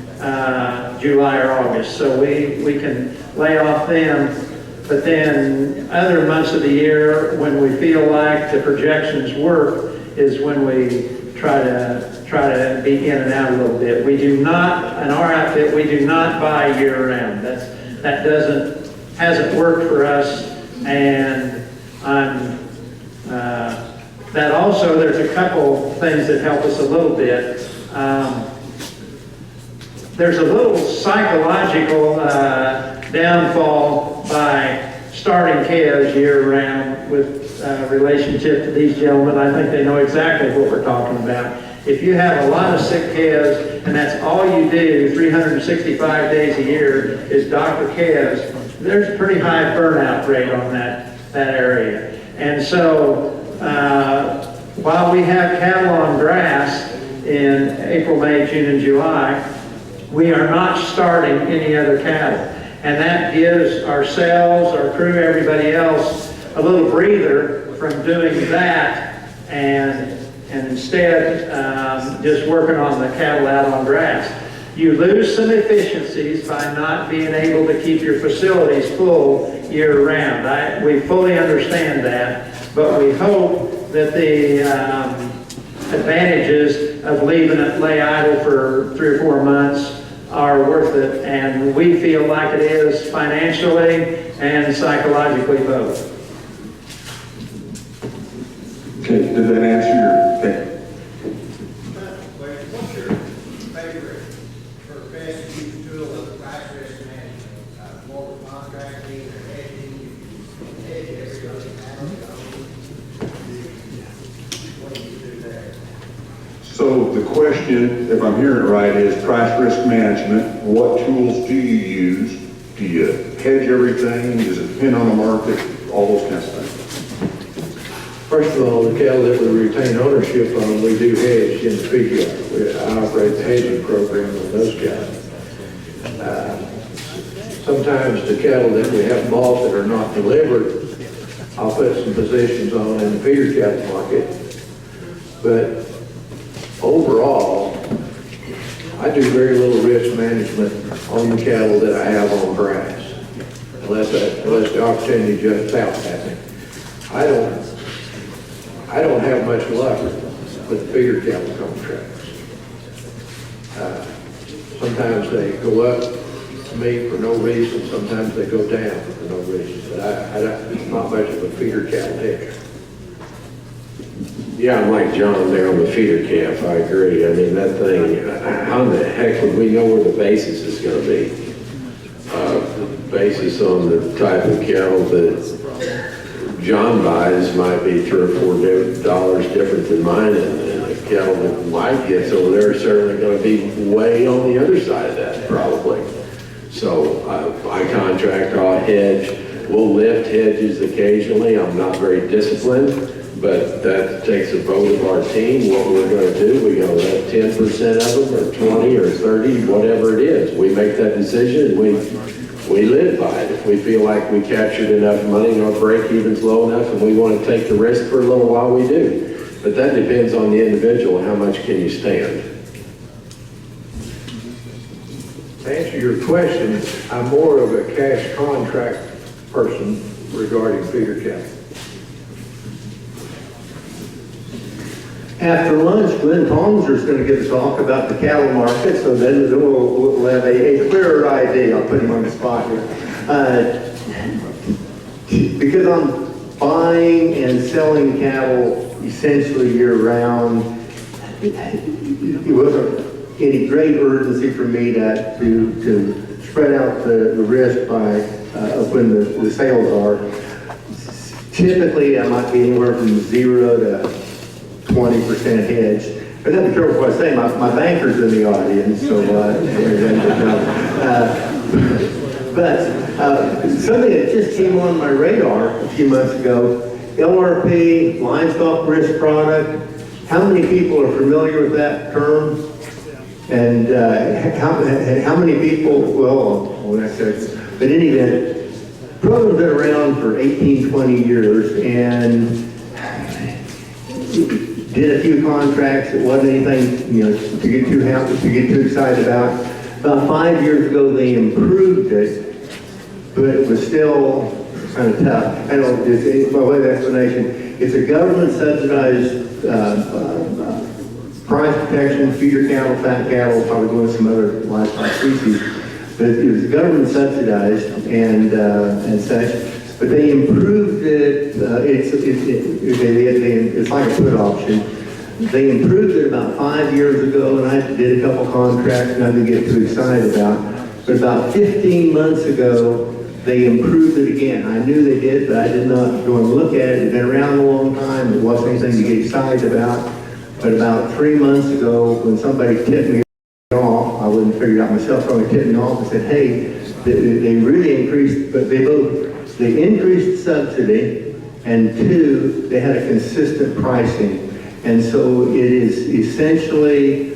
July or August. So we can lay off them. But then other months of the year, when we feel like the projections work, is when we try to be in and out a little bit. We do not, in our outfit, we do not buy year-round. That hasn't worked for us, and that also, there's a couple things that help us a little bit. There's a little psychological downfall by starting calves year-round with relationship to these gentlemen. I think they know exactly what we're talking about. If you have a lot of sick calves and that's all you do 365 days a year is doctor calves, there's a pretty high burnout rate on that area. And so while we have cattle on grass in April, May, June, and July, we are not starting any other cattle. And that gives ourselves, our crew, everybody else, a little breather from doing that and instead just working on the cattle out on grass. You lose some efficiencies by not being able to keep your facilities full year-round. We fully understand that, but we hope that the advantages of leaving it lay idle for 3 or 4 months are worth it, and we feel like it is financially and psychologically both. Okay, did that answer your, okay. What's your favorite or best used tool of the price risk management? More contracting or hedging? Hedge every other what do you do there? So the question, if I'm hearing it right, is price risk management. What tools do you use? Do you hedge everything? Does it depend on the market? All those kinds of things. First of all, the cattle that we retain ownership on, we do hedge in the feed yard. I operate the hedging program on those cattle. Sometimes the cattle that we have bought that are not delivered, I'll put some positions on in the feeder cattle market. But overall, I do very little risk management on the cattle that I have on grass, unless the opportunity jumps out at me. I don't have much luck with the feeder cattle contracts. Sometimes they go up to me for no reason, sometimes they go down for no reason, but I'm not much of a feeder cattle hedger. Yeah, I'm like John there on the feeder calf, I agree. I mean, that thing, how in the heck would we know where the basis is gonna be? Basis on the type of cattle that John buys might be $3 or $4 different than mine, and the cattle that Mike gets over there is certainly gonna be way on the other side of that, probably. So I contract, I'll hedge. We'll lift hedges occasionally. I'm not very disciplined, but that takes a vote of our team, what we're going to do. We go let 10% of them, or 20 or 30, whatever it is. We make that decision, and we we live by it. If we feel like we captured enough money and our break-even's low enough and we want to take the risk for a little while, we do. But that depends on the individual, how much can you stand. To answer your question, I'm more of a cash contract person regarding feeder cattle. After lunch, Glenn Tomser's going to give a talk about the cattle market, so then we'll have a clearer idea. I'll put him on the spot here. Because I'm buying and selling cattle essentially year-round, it wasn't any great urgency for me to spread out the risk by when the sales are. Typically, I might be anywhere from 0 to 20% hedge. But then be careful what I say, my banker's in the audience, so but something that just came on my radar a few months ago, LRP, livestock risk product. How many people are familiar with that term? And how many people, but in any event, program's been around for 18, 20 years, and did a few contracts. It wasn't anything, to get too happy, to get too excited about. About 5 years ago, they improved it, but it was still kind of tough. I don't know, by way of explanation, it's a government subsidized price protection, feeder cattle, fat cattle, probably going to some other livestock species, but it was government subsidized and such. But they improved it. It's like a put option. They improved it about 5 years ago, and I did a couple contracts, nothing to get too excited about. But about 15 months ago, they improved it again. I knew they did, but I did not go and look at it. It had been around a long time. It wasn't anything to get excited about. But about 3 months ago, when somebody tipped me off, I wouldn't figure it out myself, somebody tipped me off and said, hey, they really increased, but they increased subsidy, and two, they had a consistent pricing. And so it is essentially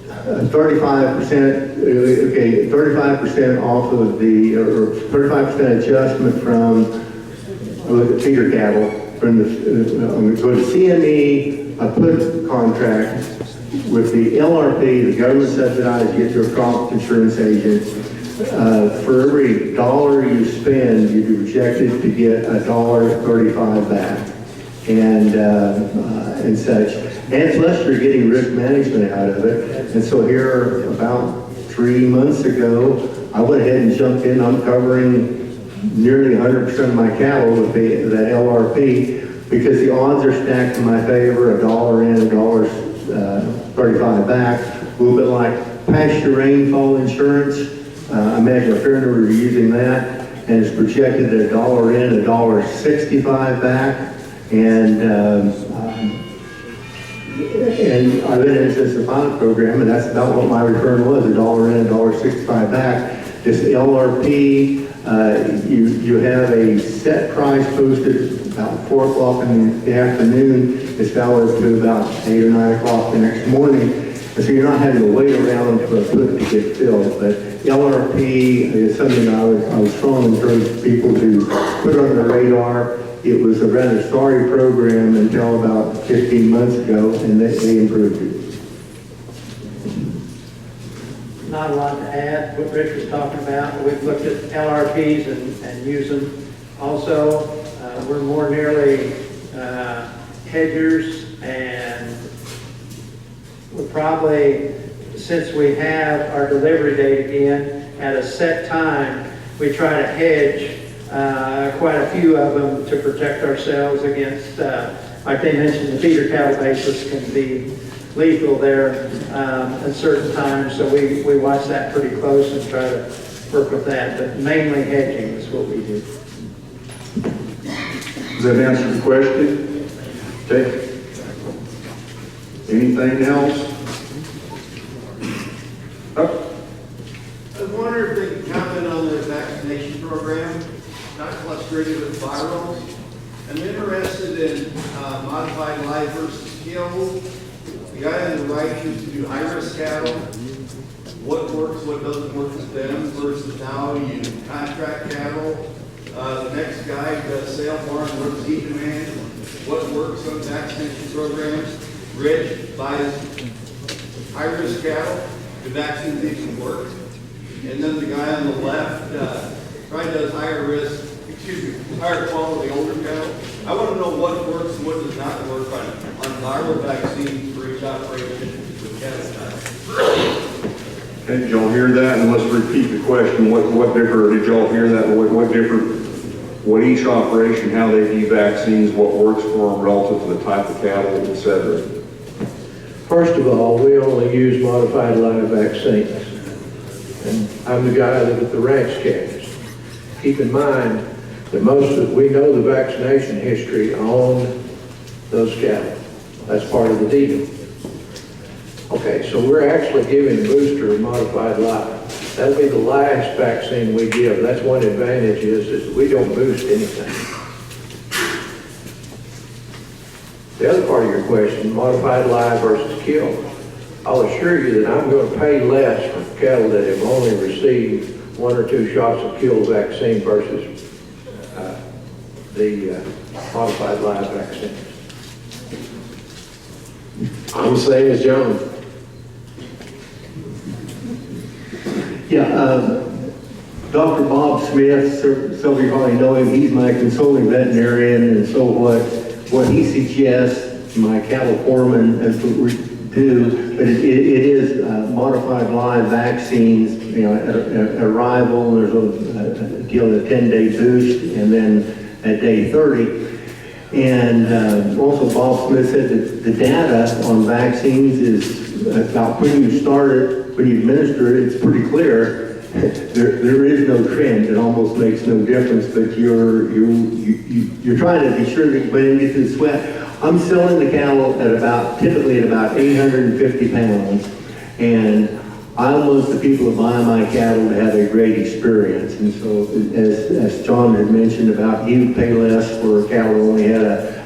35% off of the, or 35% adjustment from, look at feeder cattle, from the, I'm going to go to CME, a put contract with the LRP, the government subsidized, get to a crop insurance agent. For every dollar you spend, you'd be projected to get $1.35 back, and such. And plus, you're getting risk management out of it. And so here, about 3 months ago, I went ahead and jumped in. I'm covering nearly 100% of my cattle with that LRP because the odds are stacked in my favor. $1 in, $1.35 back. A little bit like pasture rainfall insurance. I imagine a fair number of you using that, and it's projected at $1 in, $1.65 back, and I've been in since the pilot program, and that's about what my return was: $1 in, $1.65 back. This LRP, you have a set price posted about 4 o'clock in the afternoon. It's valid to about 8 or 9 o'clock the next morning. So you're not having to wait around for a put to get filled. But LRP is something I would strongly encourage people to put on their radar. It was a rather sorry program until about 15 months ago, and they improved it. Not a lot to add. What Rich was talking about, we've looked at LRPs and use them. Also, we're more nearly hedgers, and we're probably, since we have our delivery date again at a set time, we try to hedge quite a few of them to protect ourselves against, like they mentioned, the feeder cattle basis can be lethal there at certain times, so we watch that pretty close and try to work with that, but mainly hedging is what we do. Does that answer the question? Okay. Anything else? I was wondering if they could comment on the vaccination program, not frustrated with virals. I'm interested in modified live versus kill. The guy on the right used to do high-risk cattle. what works, what doesn't work with them versus now you contract cattle. The next guy does sale barn, what does he demand? What works on vaccination programs? Rich buys high-risk cattle, the vaccines even work. And then the guy on the left probably does higher quality older cattle. I want to know what works and what does not work on viral vaccines for each operation with cattle. Okay, did y'all hear that? And let's repeat the question. What different, did y'all hear that? What different, what each operation, how they view vaccines, what works for them relative to the type of cattle, et cetera? First of all, we only use modified live vaccines. And I'm the guy that at the ranch calves. Keep in mind that we know the vaccination history on those cattle. That's part of the deal. Okay, so we're actually giving a booster of modified live. That'll be the last vaccine we give. That's one advantage is we don't boost anything. The other part of your question, modified live versus kill. I'll assure you that I'm going to pay less for cattle that have only received 1 or 2 shots of kill vaccine versus the modified live vaccine. I'm the same as John. Yeah, Dr. Bob Smith, some of you probably know him, he's my consulting veterinarian, and so what he suggests, my cattle foreman, as we do, but it is modified live vaccines, you know, at arrival, there's a deal, a 10-day boost, and then at day 30. And also Bob Smith said that the data on vaccines is about when you start it, when you administer it, it's pretty clear. There is no trend. It almost makes no difference, but you're trying to be sure that when you get to the sweat. I'm selling the cattle typically at about 850 pounds, and I want the people that buy my cattle to have a great experience. And so, as John had mentioned about he would pay less for a cattle that only had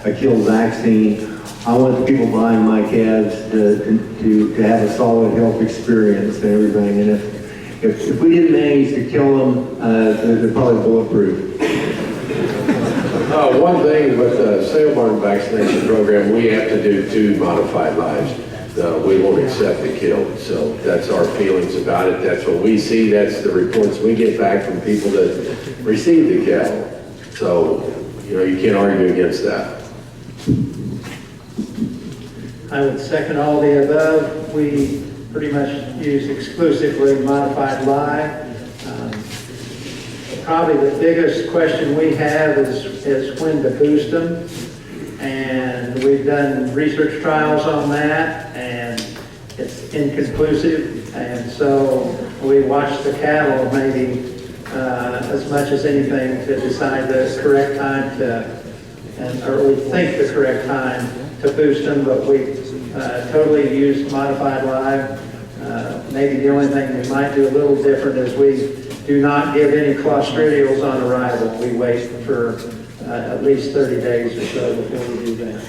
a killed vaccine, I want the people buying my calves to have a solid health experience and everything. And if we didn't manage to kill them, they're probably bulletproof. One thing with the sale barn vaccination program, we have to do 2 modified lives. We won't accept the killed, so that's our feelings about it. That's what we see. That's the reports we get back from people that receive the cattle. So, you know, you can't argue against that. I would second all the above. We pretty much use exclusively modified live. Probably the biggest question we have is when to boost them. And we've done research trials on that, and it's inconclusive. And so we watch the cattle maybe as much as anything to decide the correct time or we think the correct time to boost them, but we totally use modified live. Maybe the only thing we might do a little different is we do not give any clostridials on arrival. We wait for at least 30 days or so before we do that.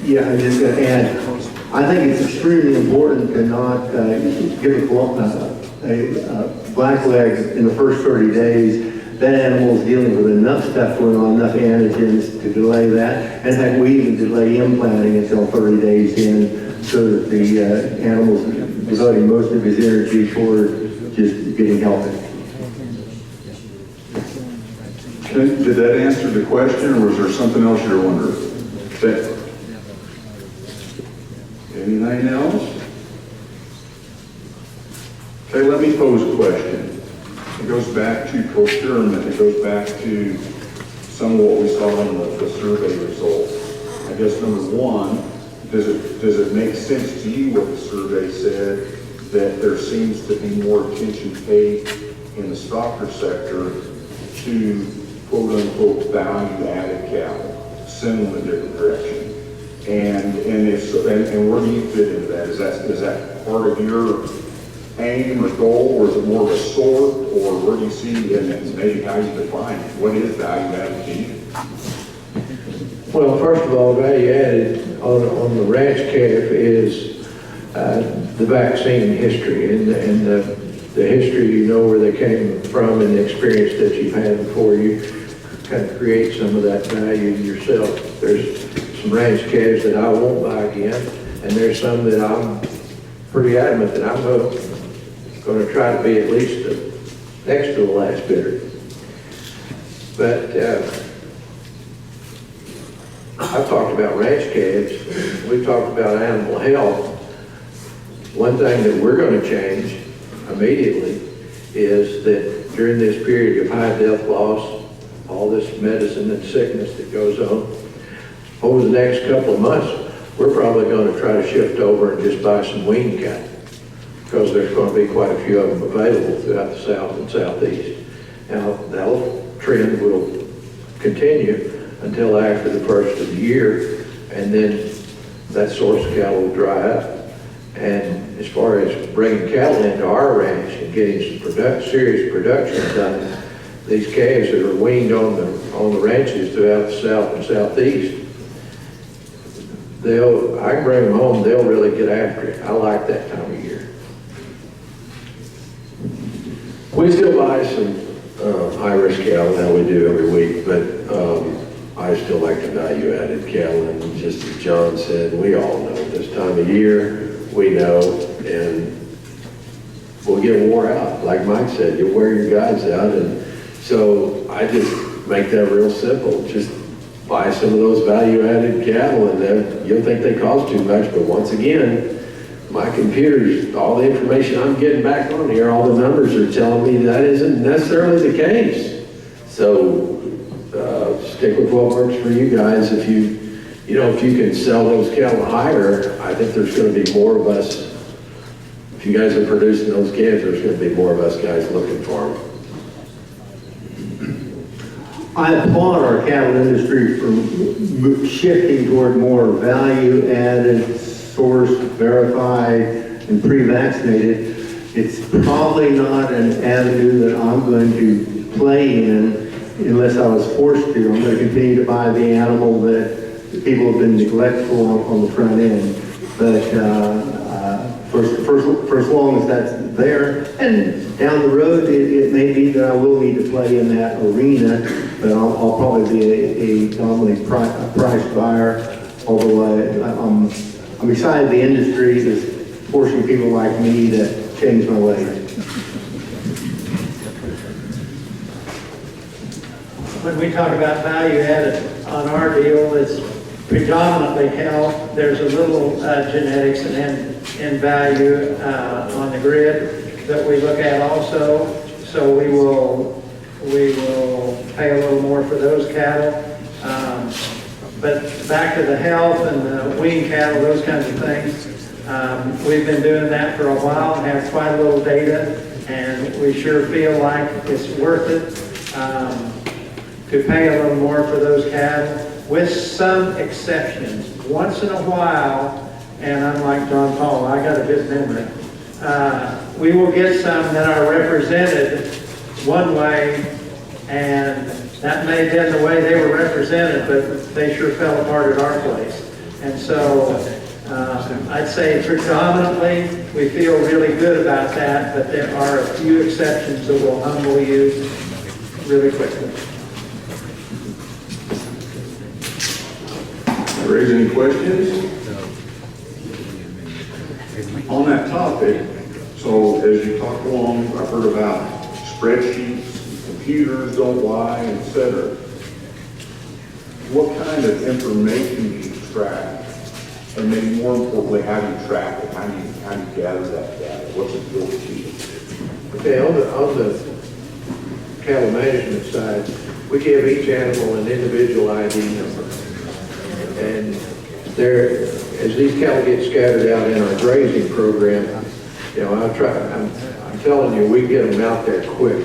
Yeah, I'm just going to add, I think it's extremely important to not give a blackleg in the first 30 days. That animal is dealing with enough stuff going on, enough antigens to delay that. And heck, we even delay implanting until 30 days in so that the animal's devoting most of his energy toward just getting healthy. Did that answer the question, or was there something else you're wondering? Okay. Anything else? Okay, let me pose a question. It goes back to procurement. It goes back to some of what we saw in the survey results. I guess number one, does it make sense to you what the survey said, that there seems to be more attention paid in the stocker sector to quote-unquote value-added cattle, send them in a different direction? And where do you fit into that? Is that part of your aim or goal, or is it more of a sort, or where do you see, and maybe how you define it? What is value-added to you? Well, first of all, value added on the ranch calf is the vaccine history and the history, you know, where they came from and the experience that you've had before you kind of create some of that value yourself. There's some ranch calves that I won't buy again, and there's some that I'm pretty adamant that I'm going to try to be at least next to the last bidder. But I've talked about ranch calves. We've talked about animal health. One thing that we're going to change immediately is that during this period of high death loss, all this medicine and sickness that goes on, over the next couple of months, we're probably going to try to shift over and just buy some weaned cattle, because there's going to be quite a few of them available throughout the South and Southeast. Now, that trend will continue until after the first of the year, and then that source of cattle will dry up. And as far as bringing cattle into our ranch and getting some serious production done, these calves that are weaned on the ranches throughout the South and Southeast, I can bring them home, they'll really get after it. I like that time of year. We still buy some high-risk cattle, now we do every week, but I still like the value-added cattle, and just as John said, we all know this time of year, we know, and we'll get wore out. Like Mike said, you'll wear your guys out, and so I just make that real simple. Just buy some of those value-added cattle, and then you'll think they cost too much, but once again, my computers, all the information I'm getting back on here, all the numbers are telling me that isn't necessarily the case. So stick with what works for you guys. If you can sell those cattle higher, I think there's going to be more of us. If you guys are producing those calves, there's going to be more of us guys looking for them. I applaud our cattle industry for shifting toward more value-added, source verified, and pre-vaccinated. It's probably not an avenue that I'm going to play in unless I was forced to. I'm going to continue to buy the animal that people have been neglectful on the front end. But for as long as that's there, and down the road, it may be that I will need to play in that arena, but I'll probably be a dominantly priced buyer, although I'm excited the industry is forcing people like me to change my ways. When we talk about value added on our deal, it's predominantly health. There's a little genetics and value on the grid that we look at also. So we will pay a little more for those cattle. But back to the health and the wean cattle, those kinds of things, we've been doing that for a while and have quite a little data, and we sure feel like it's worth it to pay a little more for those cattle, with some exceptions. Once in a while, and unlike John Paul, I got a good memory, we will get some that are represented one way, and that may have been the way they were represented, but they sure fell apart at our place. And so I'd say predominantly we feel really good about that, but there are a few exceptions that will humble you really quickly. Raise any questions? On that topic, so as you talk along, I've heard about spreadsheets, computers don't lie, etc. What kind of information do you track? And maybe more importantly, how do you track it? How do you gather that data? What's it built to? Okay, on the cattle management side, we give each animal an individual ID number. And as these cattle get scattered out in our grazing program, I'm telling you, we get them out there quick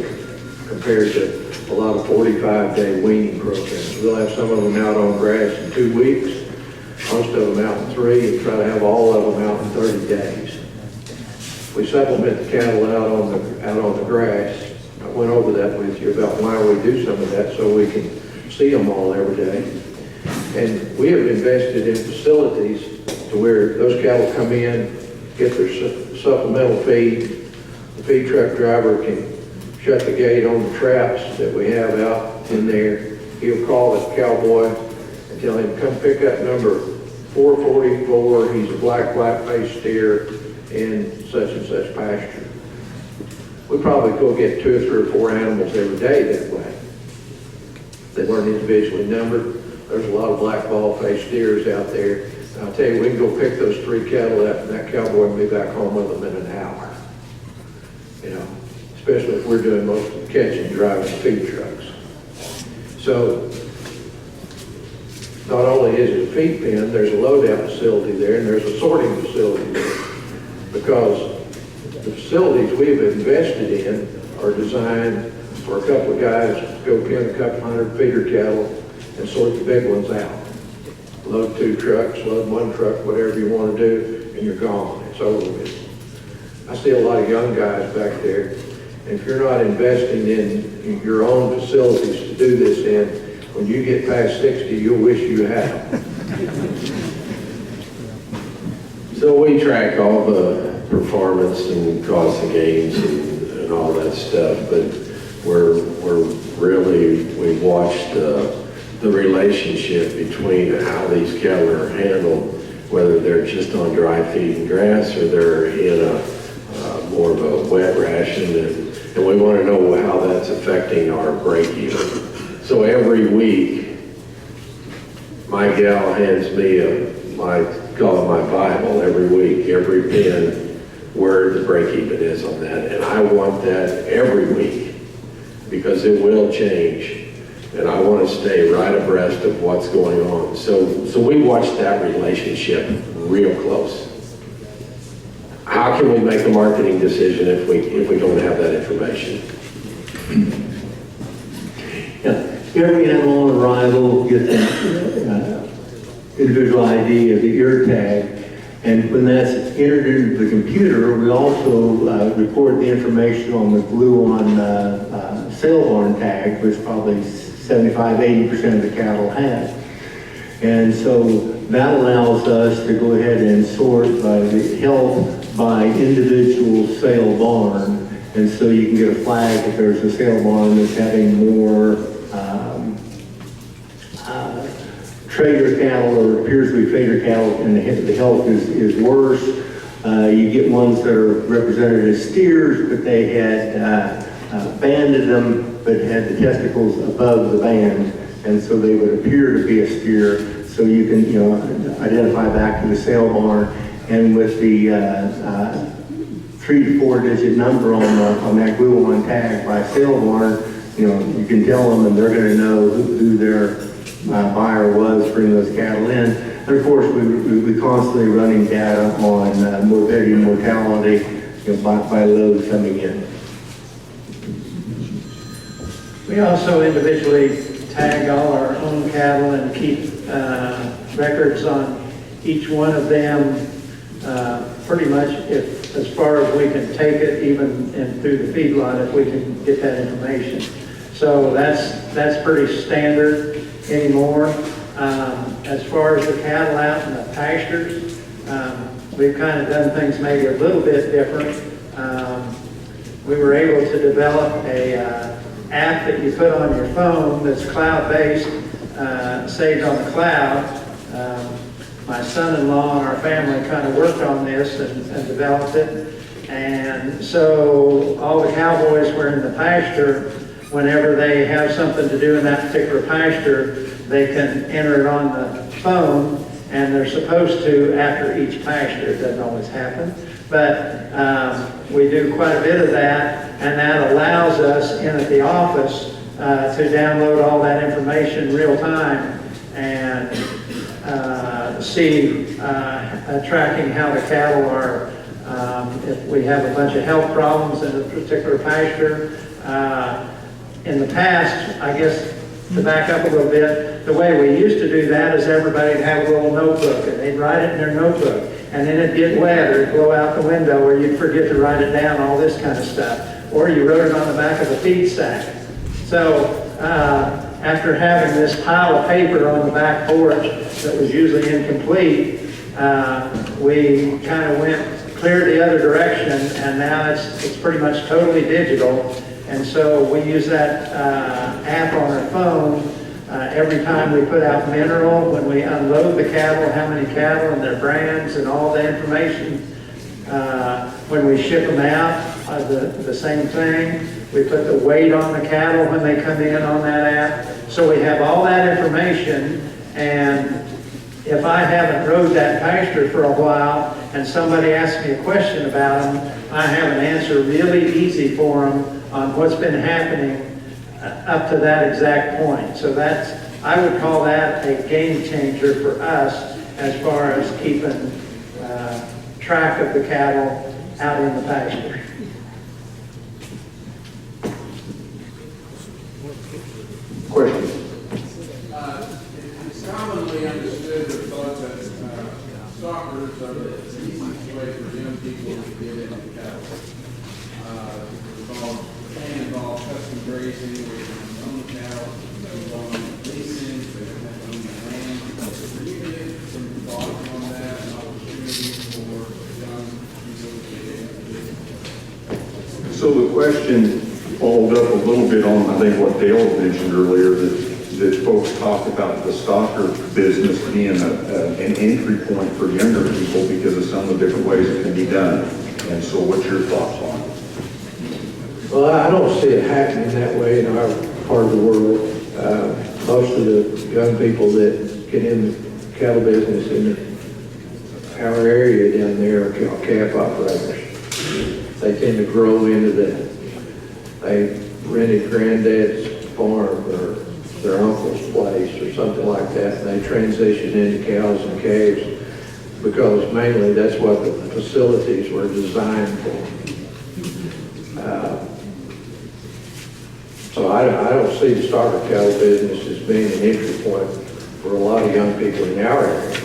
compared to a lot of 45-day weaning programs. We'll have some of them out on grass in 2 weeks, most of them out in 3, and try to have all of them out in 30 days. We supplement the cattle out on the grass. I went over that with you about why we do some of that, so we can see them all every day. And we have invested in facilities to where those cattle come in get their supplemental feed. The feed truck driver can shut the gate on the traps that we have out in there. He'll call the cowboy and tell him, come pick up number 444. He's a black-faced steer in such and such pasture. We probably go get 2 or 3 or 4 animals every day that way. They weren't individually numbered. There's a lot of black ball-faced steers out there. And I'll tell you, we can go pick those 3 cattle up, and that cowboy will be back home with them in an hour. You know, especially if we're doing most of the catching, driving feed trucks. So, not only is it a feed pen, there's a loadout facility there, and there's a sorting facility there. Because the facilities we've invested in are designed for a couple of guys to go pen a couple hundred feeder cattle and sort the big ones out. Load 2 trucks, load 1 truck, whatever you want to do, and you're gone. It's over with. I see a lot of young guys back there, and if you're not investing in your own facilities to do this in, when you get past 60, you'll wish you had. So we track all the performance and cost of games and all that stuff, but we've watched the relationship between how these cattle are handled, whether they're just on dry feed and grass or they're in a more of a wet ration, and we want to know how that's affecting our break-even. So every week, my gal hands me call it my Bible every week, every pen, where the break-even is on that, and I want that every week because it will change, and I want to stay right abreast of what's going on. So we watch that relationship real close. How can we make a marketing decision if we don't have that information? Yeah, every animal on arrival gets an individual ID of the ear tag, and when that's entered into the computer, we also record the information on the glue-on sale barn tag, which probably 75–80% of the cattle have. And so that allows us to go ahead and sort by the health by individual sale barn, and so you can get a flag if there's a sale barn that's having more trader cattle or appears to be trader cattle, and the health is worse. You get ones that are represented as steers, but they had banded them, but had the testicles above the band, and so they would appear to be a steer. So you can, identify back to the sale barn, and with the 3 to 4 digit number on that glue-on tag by sale barn, you can tell them, and they're going to know who their buyer was bringing those cattle in. And of course, we constantly running data on morbidity and mortality by load coming in. We also individually tag all our own cattle and keep records on each one of them, pretty much as far as we can take it, even through the feedlot, if we can get that information. So that's pretty standard anymore. As far as the cattle out in the pastures, we've kind of done things maybe a little bit different. We were able to develop a app that you put on your phone that's cloud-based, saved on the cloud. My son-in-law and our family kind of worked on this and developed it. And so all the cowboys were in the pasture. Whenever they have something to do in that particular pasture, they can enter it on the phone, and they're supposed to after each pasture. It doesn't always happen, but we do quite a bit of that, and that allows us in at the office to download all that information real time and see tracking how the cattle are. If we have a bunch of health problems in a particular pasture, in the past, I guess, to back up a little bit, the way we used to do that is everybody would have a little notebook, and they'd write it in their notebook, and then it'd get wet, or it'd blow out the window, or you'd forget to write it down, all this kind of stuff. Or you wrote it on the back of a feed sack. So after having this pile of paper on the back porch that was usually incomplete, we kind of went cleared the other direction, and now it's pretty much totally digital. And so we use that app on our phone every time we put out mineral, when we unload the cattle, how many cattle and their brands and all the information. When we ship them out, the same thing. We put the weight on the cattle when they come in on that app. So we have all that information, and if I haven't rode that pasture for a while and somebody asks me a question about them, I have an answer really easy for them on what's been happening up to that exact point. So I would call that a game changer for us as far as keeping track of the cattle out in the pasture. Questions? It's commonly understood or thought that stalkers are the easiest way for young people to get into cattle. Can involve custom grazing, where you can own the cattle, involve leasing, where you have to own the land. Can you give some thoughts on that and opportunities for young people to get into this? So the question followed up a little bit on, I think, what Dale mentioned earlier, that folks talk about the stalker business being an entry point for younger people because of some of the different ways it can be done. And so what's your thoughts on it? Well, I don't see it happening that way in our part of the world. Most of the young people that get in the cattle business in our area down there are calf operators. They tend to grow into that. They rented granddad's farm or their uncle's place or something like that, and they transition into cows and calves because mainly that's what the facilities were designed for. So I don't see the starter cattle business as being an entry point for a lot of young people in our area.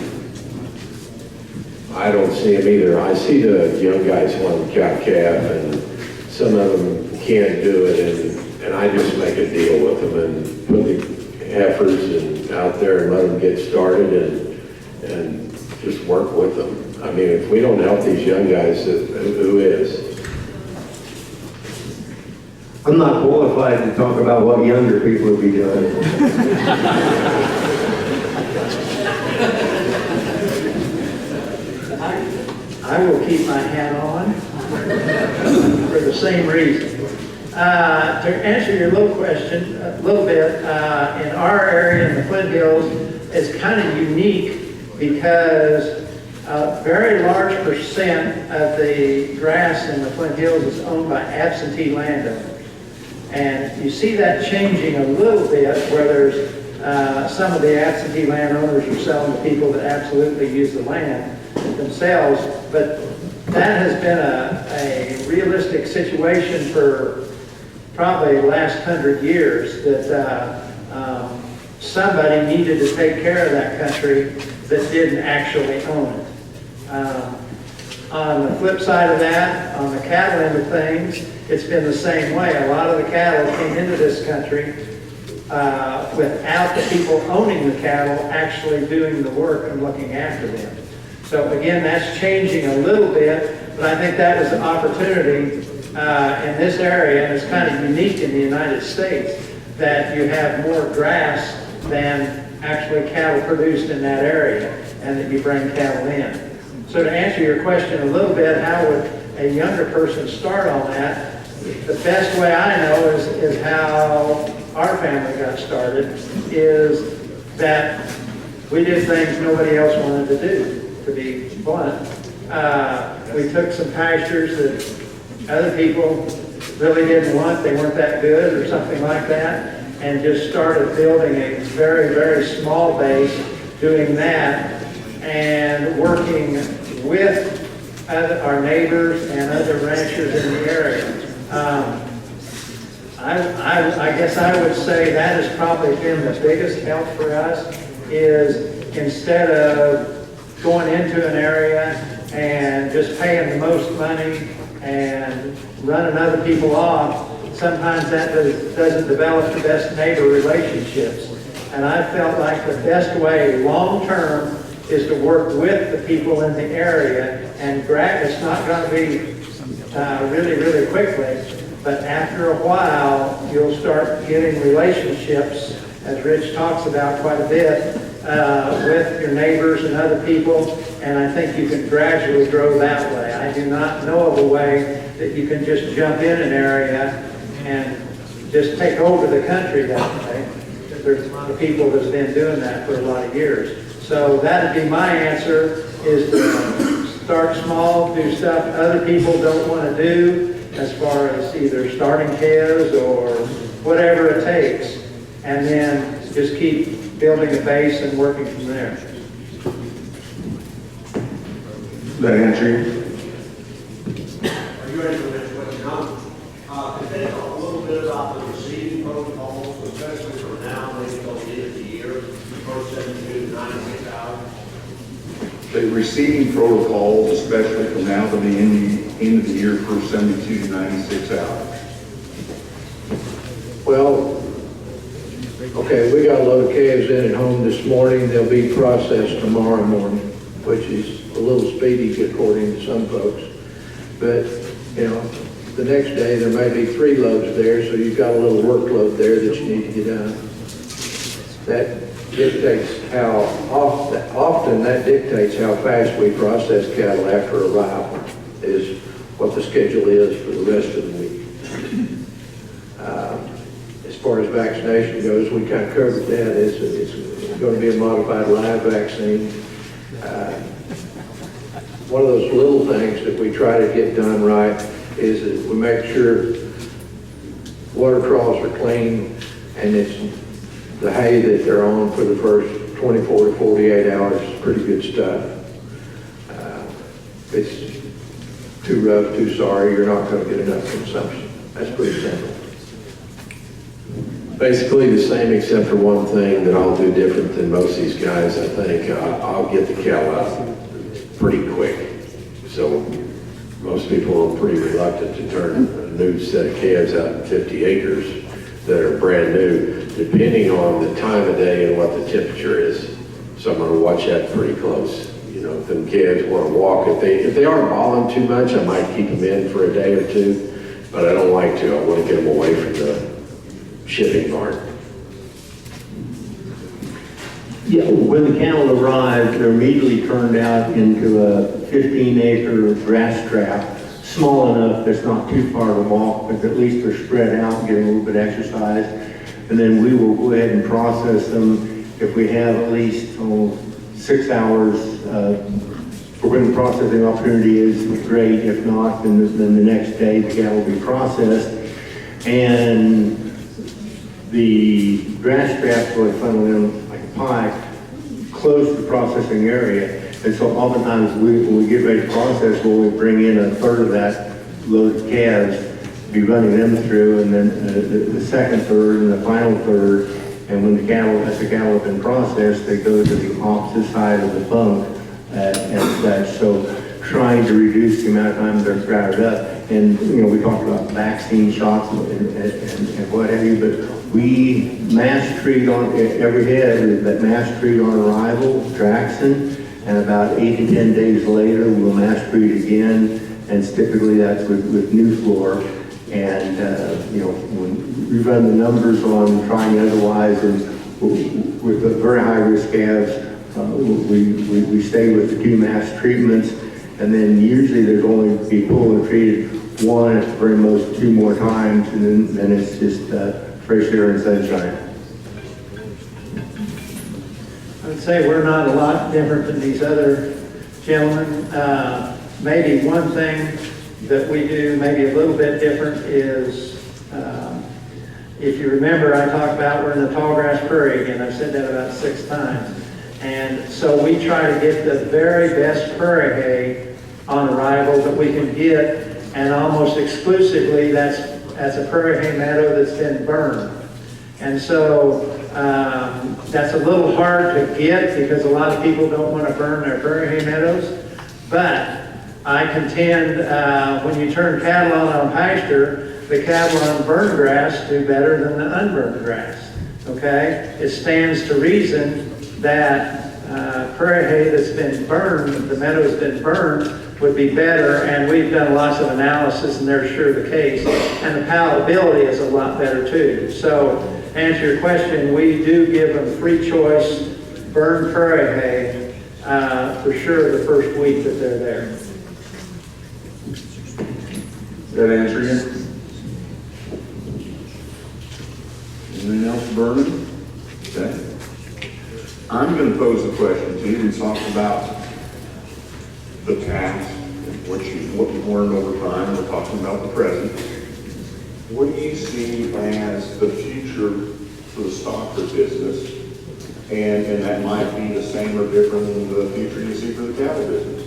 I don't see them either. I see the young guys wanting cow-calf, and some of them can't do it, and I just make a deal with them and put the heifers out there and let them get started and just work with them. I mean, if we don't help these young guys, who is? I'm not qualified to talk about what younger people would be doing. I will keep my hat on for the same reason. To answer your little question a little bit, in our area in the Flint Hills, it's kind of unique because a very large percent of the grass in the Flint Hills is owned by absentee landowners. And you see that changing a little bit where there's some of the absentee landowners are selling to people that absolutely use the land themselves, but that has been a realistic situation for probably the last 100 years that somebody needed to take care of that country that didn't actually own it. On the flip side of that, on the cattle end of things, it's been the same way. A lot of the cattle came into this country without the people owning the cattle actually doing the work and looking after them. So again, that's changing a little bit, but I think that was an opportunity in this area, and it's kind of unique in the United States, that you have more grass than actually cattle produced in that area, and that you bring cattle in. So to answer your question a little bit, how would a younger person start on that? The best way I know is how our family got started, is that we did things nobody else wanted to do, to be blunt. We took some pastures that other people really didn't want, they weren't that good or something like that, and just started building a very, very small base doing that and working with our neighbors and other ranchers in the area. I guess I would say that has probably been the biggest help for us, is instead of going into an area and just paying the most money and running other people off, sometimes that doesn't develop the best neighbor relationships. And I felt like the best way long-term is to work with the people in the area it's not going to be really, really quickly, but after a while, you'll start getting relationships, as Rich talks about quite a bit, with your neighbors and other people, and I think you can gradually grow that way. I do not know of a way that you can just jump in an area and just take over the country that way. There's a lot of people that's been doing that for a lot of years. So that'd be my answer, is to start small, do stuff other people don't want to do, as far as either starting calves or whatever it takes, and then just keep building a base and working from there. Does that answer you? Are you ready for the next question? Can they talk a little bit about the receiving protocols, especially for now, maybe till the end of the year, first 72 to 96 hours? The receiving protocols, especially from now to the end of the year, for 72 to 96 hours. Well, okay, we got a load of calves in at home this morning. They'll be processed tomorrow morning, which is a little speedy according to some folks. But, you know, the next day there may be 3 loads there, so you've got a little workload there that you need to get done. That dictates how often that dictates how fast we process cattle after arrival, is what the schedule is for the rest of the week. As far as vaccination goes, we kind of covered that. It's going to be a modified live vaccine. One of those little things that we try to get done right is that we make sure water troughs are clean, and it's the hay that they're on for the first 24 to 48 hours is pretty good stuff. If it's too rough, too sorry, you're not going to get enough consumption. That's pretty simple. Basically the same, except for one thing that I'll do different than most of these guys. I think I'll get the cow out pretty quick. So most people are pretty reluctant to turn a new set of calves out in 50 acres that are brand new, depending on the time of day and what the temperature is. So I'm going to watch that pretty close. You know, if them calves want to walk, if they aren't balling too much, I might keep them in for a day or two, but I don't like to. I want to get them away from the shipping barn. Yeah, when the cattle arrived, they're immediately turned out into a 15-acre grass trap, small enough that's not too far to walk, but at least they're spread out, getting a little bit of exercise. And then we will go ahead and process them if we have at least 6 hours for when the processing opportunity is great. If not, then the next day the cattle will be processed. And the grass traps will funnel in like a pipe close to the processing area. And so oftentimes when we get ready to process, we'll bring in a third of that load of calves, be running them through, and then the second third and the final third. And when the cattle have been processed, they go to the opposite side of the bunk and such. So trying to reduce the amount of time they're crowded up. And, you know, we talked about vaccine shots and what have you, but we mass treat on every head, that mass treat on arrival, Draxon, and about 8 to 10 days later, we'll mass treat again, and typically that's with new floor. And, you know, when we run the numbers on trying otherwise, and with the very high-risk calves, we stay with the 2 mass treatments, and then usually there's only be pulled and treated 1, at the very most 2 more times, and then it's just fresh air and sunshine. I would say we're not a lot different than these other gentlemen. Maybe one thing that we do maybe a little bit different is, if you remember, I talked about we're in the tall grass prairie again. I've said that about 6 times. And so we try to get the very best prairie hay on arrival that we can get, and almost exclusively that's a prairie hay meadow that's been burned. And so that's a little hard to get because a lot of people don't want to burn their prairie hay meadows. But I contend when you turn cattle on pasture, the cattle on burned grass do better than the unburned grass. Okay? It stands to reason that prairie hay that's been burned, the meadow's been burned, would be better, and we've done lots of analysis, and they're sure the case. And the palatability is a lot better too. So, to answer your question, we do give them free choice burn prairie hay for sure the first week that they're there. Does that answer you? Anything else burning? Okay. I'm going to pose a question to you and talk about the past, what you've learned over time. We're talking about the present. What do you see as the future for the stocker business? And that might be the same or different than the future you see for the cattle business.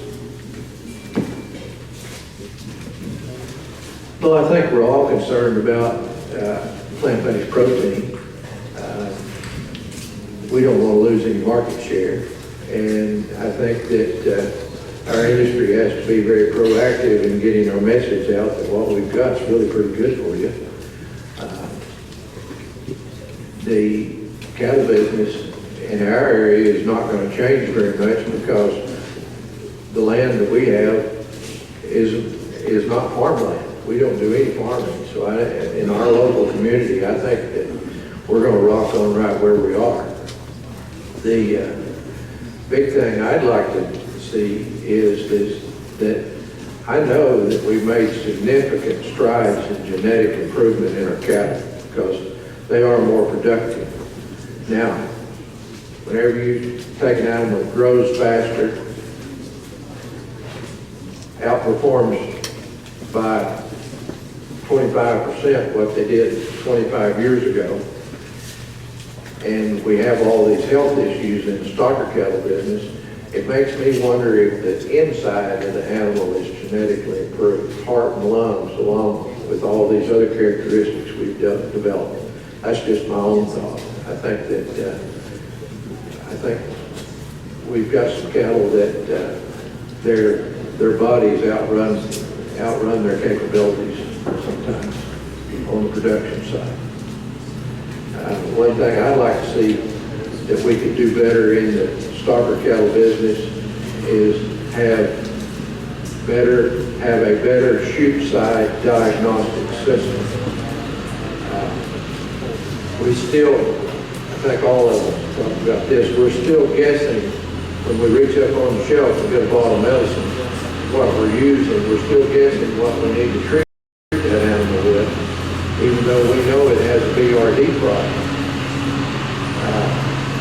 Well, I think we're all concerned about plant-based protein. We don't want to lose any market share, and I think that our industry has to be very proactive in getting our message out that what we've got is really pretty good for you. The cattle business in our area is not going to change very much because the land that we have is not farmland. We don't do any farming. So in our local community, I think that we're going to rock on right where we are. The big thing I'd like to see is that I know that we've made significant strides in genetic improvement in our cattle because they are more productive. Now, whenever you take an animal that grows faster, outperforms by 25% what they did 25 years ago, and we have all these health issues in the stocker cattle business, it makes me wonder if the inside of the animal is genetically improved, heart and lungs, along with all these other characteristics we've developed. That's just my own thought. I think we've got some cattle that their bodies outrun their capabilities sometimes on the production side. One thing I'd like to see that we could do better in the stocker cattle business is have a better chute side diagnostic system. We still, I think all of us talk about this, we're still guessing when we reach up on the shelf and get a bottle of medicine, what we're using, we're still guessing what we need to treat that animal with, even though we know it has a BRD problem.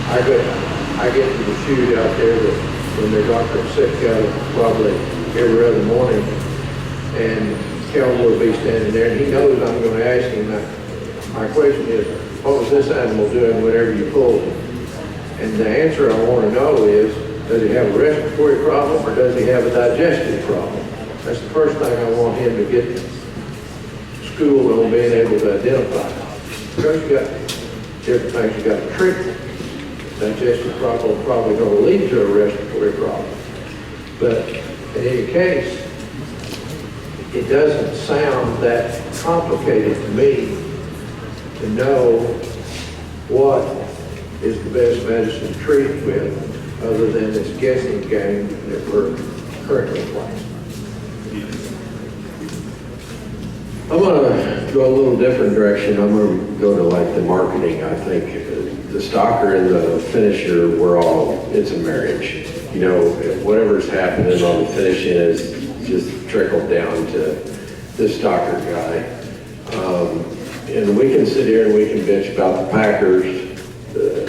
I get to the chute out there that when their doctor is sick cattle probably every other morning, and Kel will be standing there, and he knows I'm going to ask him. My question is, what was this animal doing whenever you pulled him? And the answer I want to know is, does he have a respiratory problem or does he have a digestive problem? That's the first thing I want him to get schooled on being able to identify. Because you got different things you got to treat. Digestive problem probably going to lead to a respiratory problem. But in any case, it doesn't sound that complicated to me to know what is the best medicine to treat it with, other than this guessing game that we're currently playing. I'm going to go a little different direction. I'm going to go to like the marketing. I think the stocker and the finisher, it's a marriage. You know, whatever's happening on the finishing is just trickled down to this stocker guy. And we can sit here and we can bitch about the Packers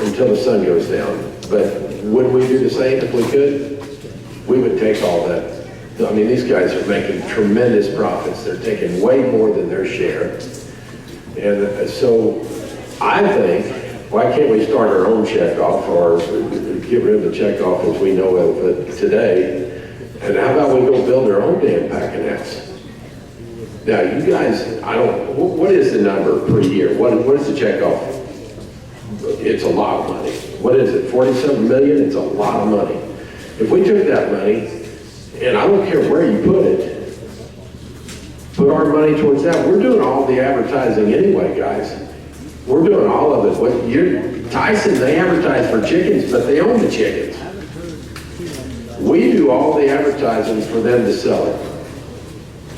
until the sun goes down. But would we do the same if we could? We would take all that. I mean, these guys are making tremendous profits. They're taking way more than their share. And so I think, why can't we start our own checkoff or get rid of the checkoff as we know of it today? And how about we go build our own damn packing house? Now, you guys, what is the number per year? What is the checkoff? It's a lot of money. What is it, 47 million? It's a lot of money. If we took that money, and I don't care where you put it, put our money towards that. We're doing all the advertising anyway, guys. We're doing all of it. Tyson, they advertise for chickens, but they own the chickens. We do all the advertising for them to sell it.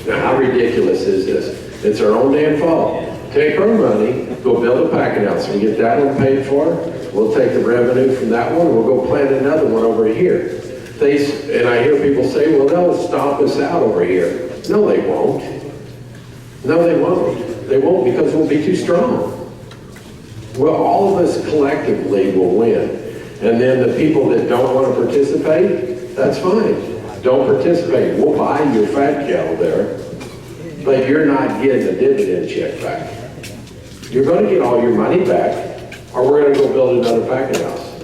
Now, how ridiculous is this? It's our own damn fault. Take our money, go build a packing house, and get that one paid for. We'll take the revenue from that one, and we'll go plant another one over here. And I hear people say, well, they'll stomp us out over here. No, they won't. No, they won't. They won't because we'll be too strong. Well, all of us collectively will win. And then the people that don't want to participate, that's fine. Don't participate. We'll buy your fat cattle there, but you're not getting a dividend check back. You're going to get all your money back, or we're going to go build another packing house.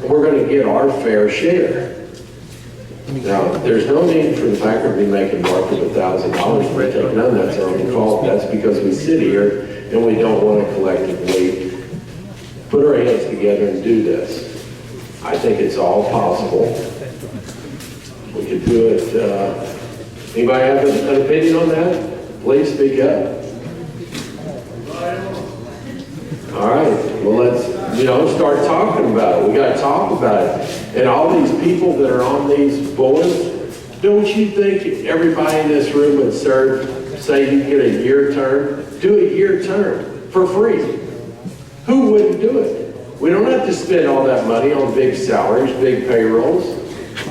And we're going to get our fair share. Now, there's no need for the packer to be making north of $1,000 for it. None, that's our own fault. That's because we sit here and we don't want to collectively put our heads together and do this. I think it's all possible. We could do it. Anybody have an opinion on that? Please speak up. All right, well, let's, start talking about it. We got to talk about it. And all these people that are on these boards, don't you think everybody in this room would say you get a year term? Do a year term for free. Who wouldn't do it? We don't have to spend all that money on big salaries, big payrolls.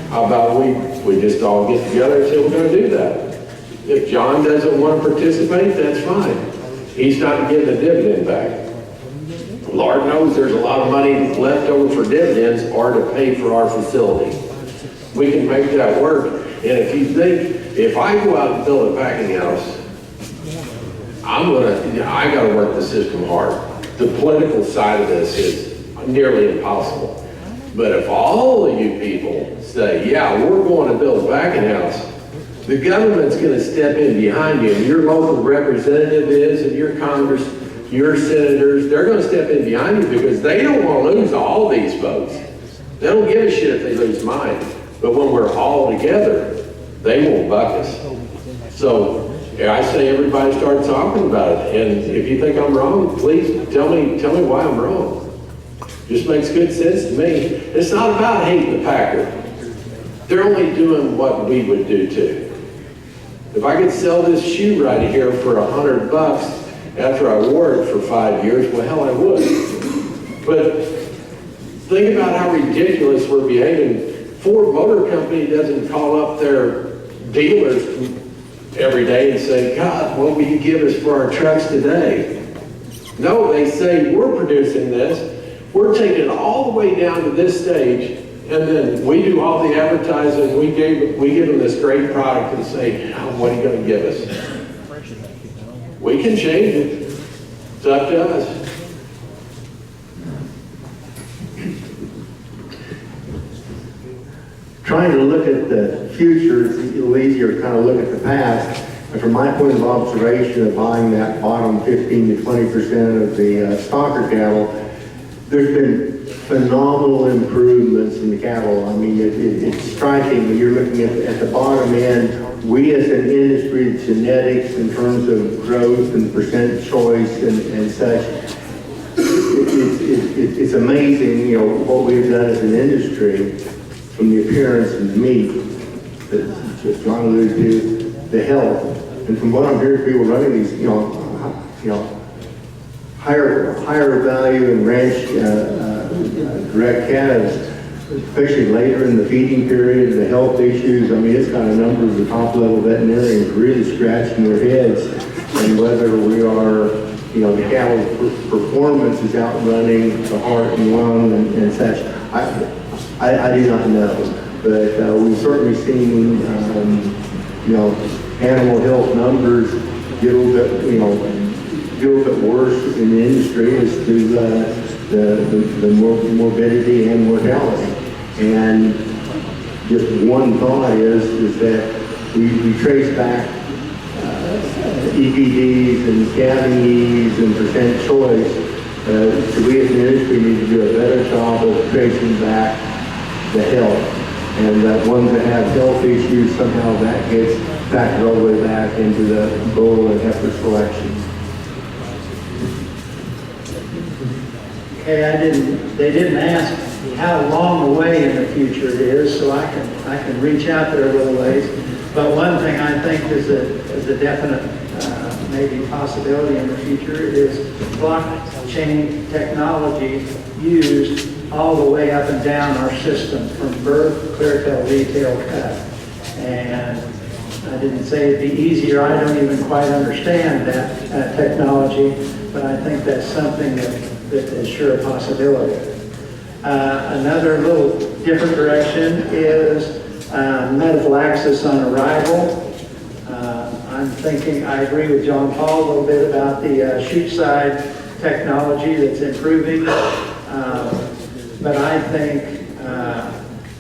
How about we just all get together and say we're going to do that? If John doesn't want to participate, that's fine. He's not getting a dividend back. Lord knows there's a lot of money left over for dividends or to pay for our facility. We can make that work. And if you think, if I go out and build a packing house, I got to work the system hard. The political side of this is nearly impossible. But if all of you people say, yeah, we're going to build a packing house, the government's going to step in behind you, and your local representative is, and your Congress, your senators, they're going to step in behind you because they don't want to lose all these votes. They don't give a shit if they lose mine. But when we're all together, they won't buck us. So I say everybody start talking about it. And if you think I'm wrong, please tell me why I'm wrong. Just makes good sense to me. It's not about hating the packer. They're only doing what we would do too. If I could sell this shoe right here for $100 after I wore it for 5 years, well, hell, I would. But think about how ridiculous we're behaving. Ford Motor Company doesn't call up their dealers every day and say, God, what will you give us for our trucks today? No, they say, we're producing this. We're taking it all the way down to this stage, and then we do all the advertising. We give them this great product and say, what are you going to give us? We can change it. It's up to us. Trying to look at the future, it's a little easier to kind of look at the past. And from my point of observation of buying that bottom 15 to 20% of the stocker cattle, there's been phenomenal improvements in the cattle. I mean, it's striking when you're looking at the bottom end. We as an industry, genetics in terms of growth and percent choice and such, it's amazing, what we've done as an industry from the appearance of the meat, that John alluded to, the health. And from what I'm hearing, people running these, higher value and ranch direct calves, especially later in the feeding period, the health issues. I mean, it's got a number of the top level veterinarians really scratching their heads, and whether we are, the cattle performance is outrunning the heart and lung and such. I do not know, but we've certainly seen, animal health numbers get a little bit worse in the industry as to the morbidity and mortality. And just one thought is that we trace back EPDs and calving ease and percent choice. So we as an industry need to do a better job of tracing back the health. And that ones that have health issues, somehow that gets factored all the way back into the bull and heifer selection. Okay, they didn't ask how long away in the future it is, so I can reach out there a little ways. But one thing I think is a definite maybe possibility in the future is blockchain technology used all the way up and down our system from birth clear till retail cut. And I didn't say it'd be easier. I don't even quite understand that technology, but I think that's something that is sure a possibility. Another little different direction is medical access on arrival. I'm thinking, I agree with John Paul a little bit about the chute side technology that's improving. But I think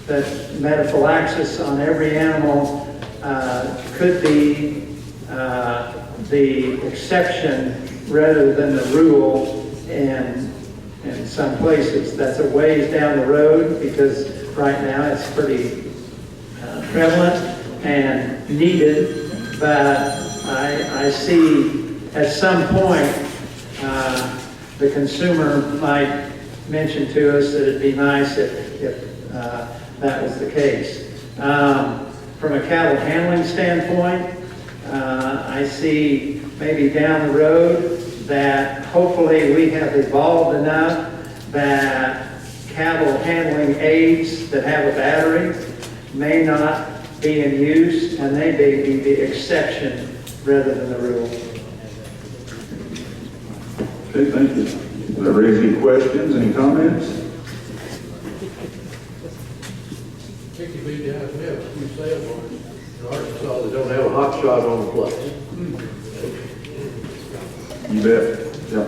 that medical access on every animal could be the exception rather than the rule in some places. That's a ways down the road because right now it's pretty prevalent and needed. But I see at some point the consumer might mention to us that it'd be nice if that was the case. From a cattle handling standpoint, I see maybe down the road that hopefully we have evolved enough that cattle handling aids that have a battery may not be in use, and they may be the exception rather than the rule. Okay, thank you. Does that raise any questions, any comments? I think you need to have a few sale barns in Arkansas that don't have a hot shot on the place. You bet. Yeah.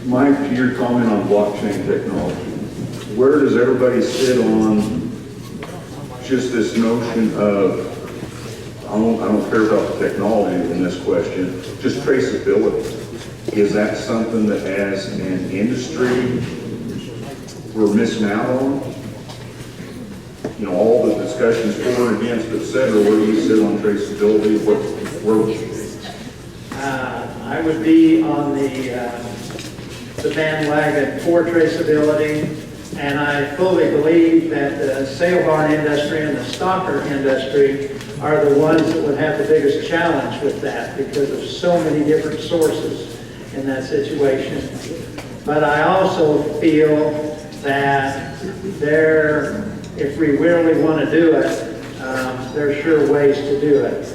Mike, to your comment on blockchain technology, where does everybody sit on just this notion of, I don't care about the technology in this question, just traceability? Is that something that as an industry we're missing out on? You know, all the discussions for and against, et cetera, where do you sit on traceability? I would be on the bandwagon for traceability, and I fully believe that the sale barn industry and the stocker industry are the ones that would have the biggest challenge with that because of so many different sources in that situation. But I also feel that if we really want to do it, there are sure ways to do it.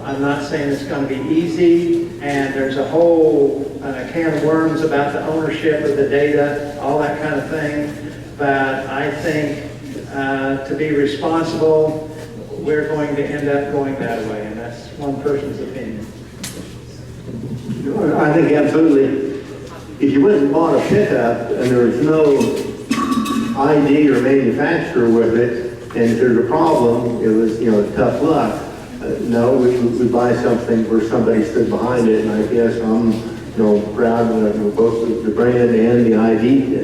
I'm not saying it's going to be easy, and there's a whole can of worms about the ownership of the data, all that kind of thing. But I think to be responsible, we're going to end up going that way, and that's one person's opinion. I think absolutely. If you went and bought a pickup and there was no ID or manufacturer with it, and if there's a problem, it was, tough luck. No, we buy something where somebody stood behind it, and I guess I'm, proud of both the brand and the ID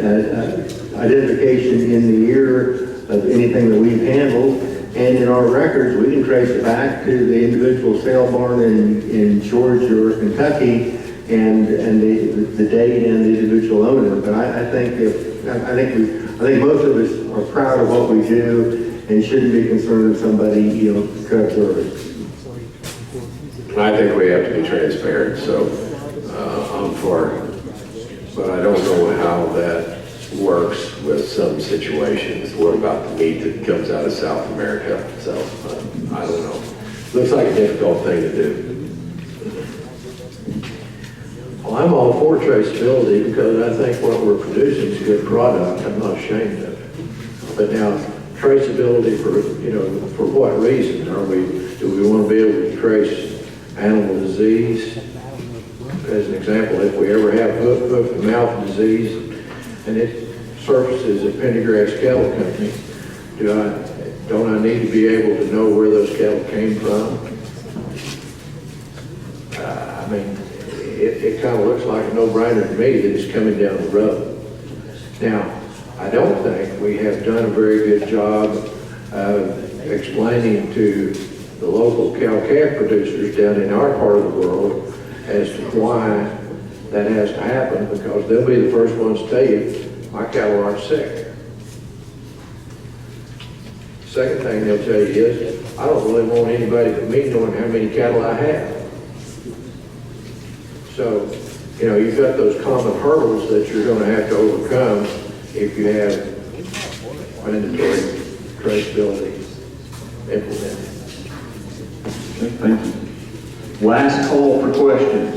identification in the year of anything that we've handled. And in our records, we can trace it back to the individual sale barn in Georgia or Kentucky, and the date and the individual owner. But I think most of us are proud of what we do and shouldn't be concerned if somebody could observe it. I think we have to be transparent, so I'm for it. But I don't know how that works with some situations. What about the meat that comes out of South America? So I don't know. Looks like a difficult thing to do. Well, I'm all for traceability because I think what we're producing is a good product. I'm not ashamed of it. But now, traceability for what reason? Do we want to be able to trace animal disease? As an example, if we ever have hoof and mouth disease and it surfaces at Pendergrass Cattle Company, don't I need to be able to know where those cattle came from? It kind of looks like a no-brainer to me that it's coming down the road. Now, I don't think we have done a very good job of explaining to the local cow-calf producers down in our part of the world as to why that has to happen, because they'll be the first ones to tell you, my cattle aren't sick. Second thing they'll tell you is, I don't really want anybody but me knowing how many cattle I have. So, you know, you've got those common hurdles that you're gonna have to overcome if you have mandatory traceability implemented. Okay, thank you. Last call for questions.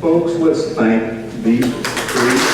Folks, let's thank these three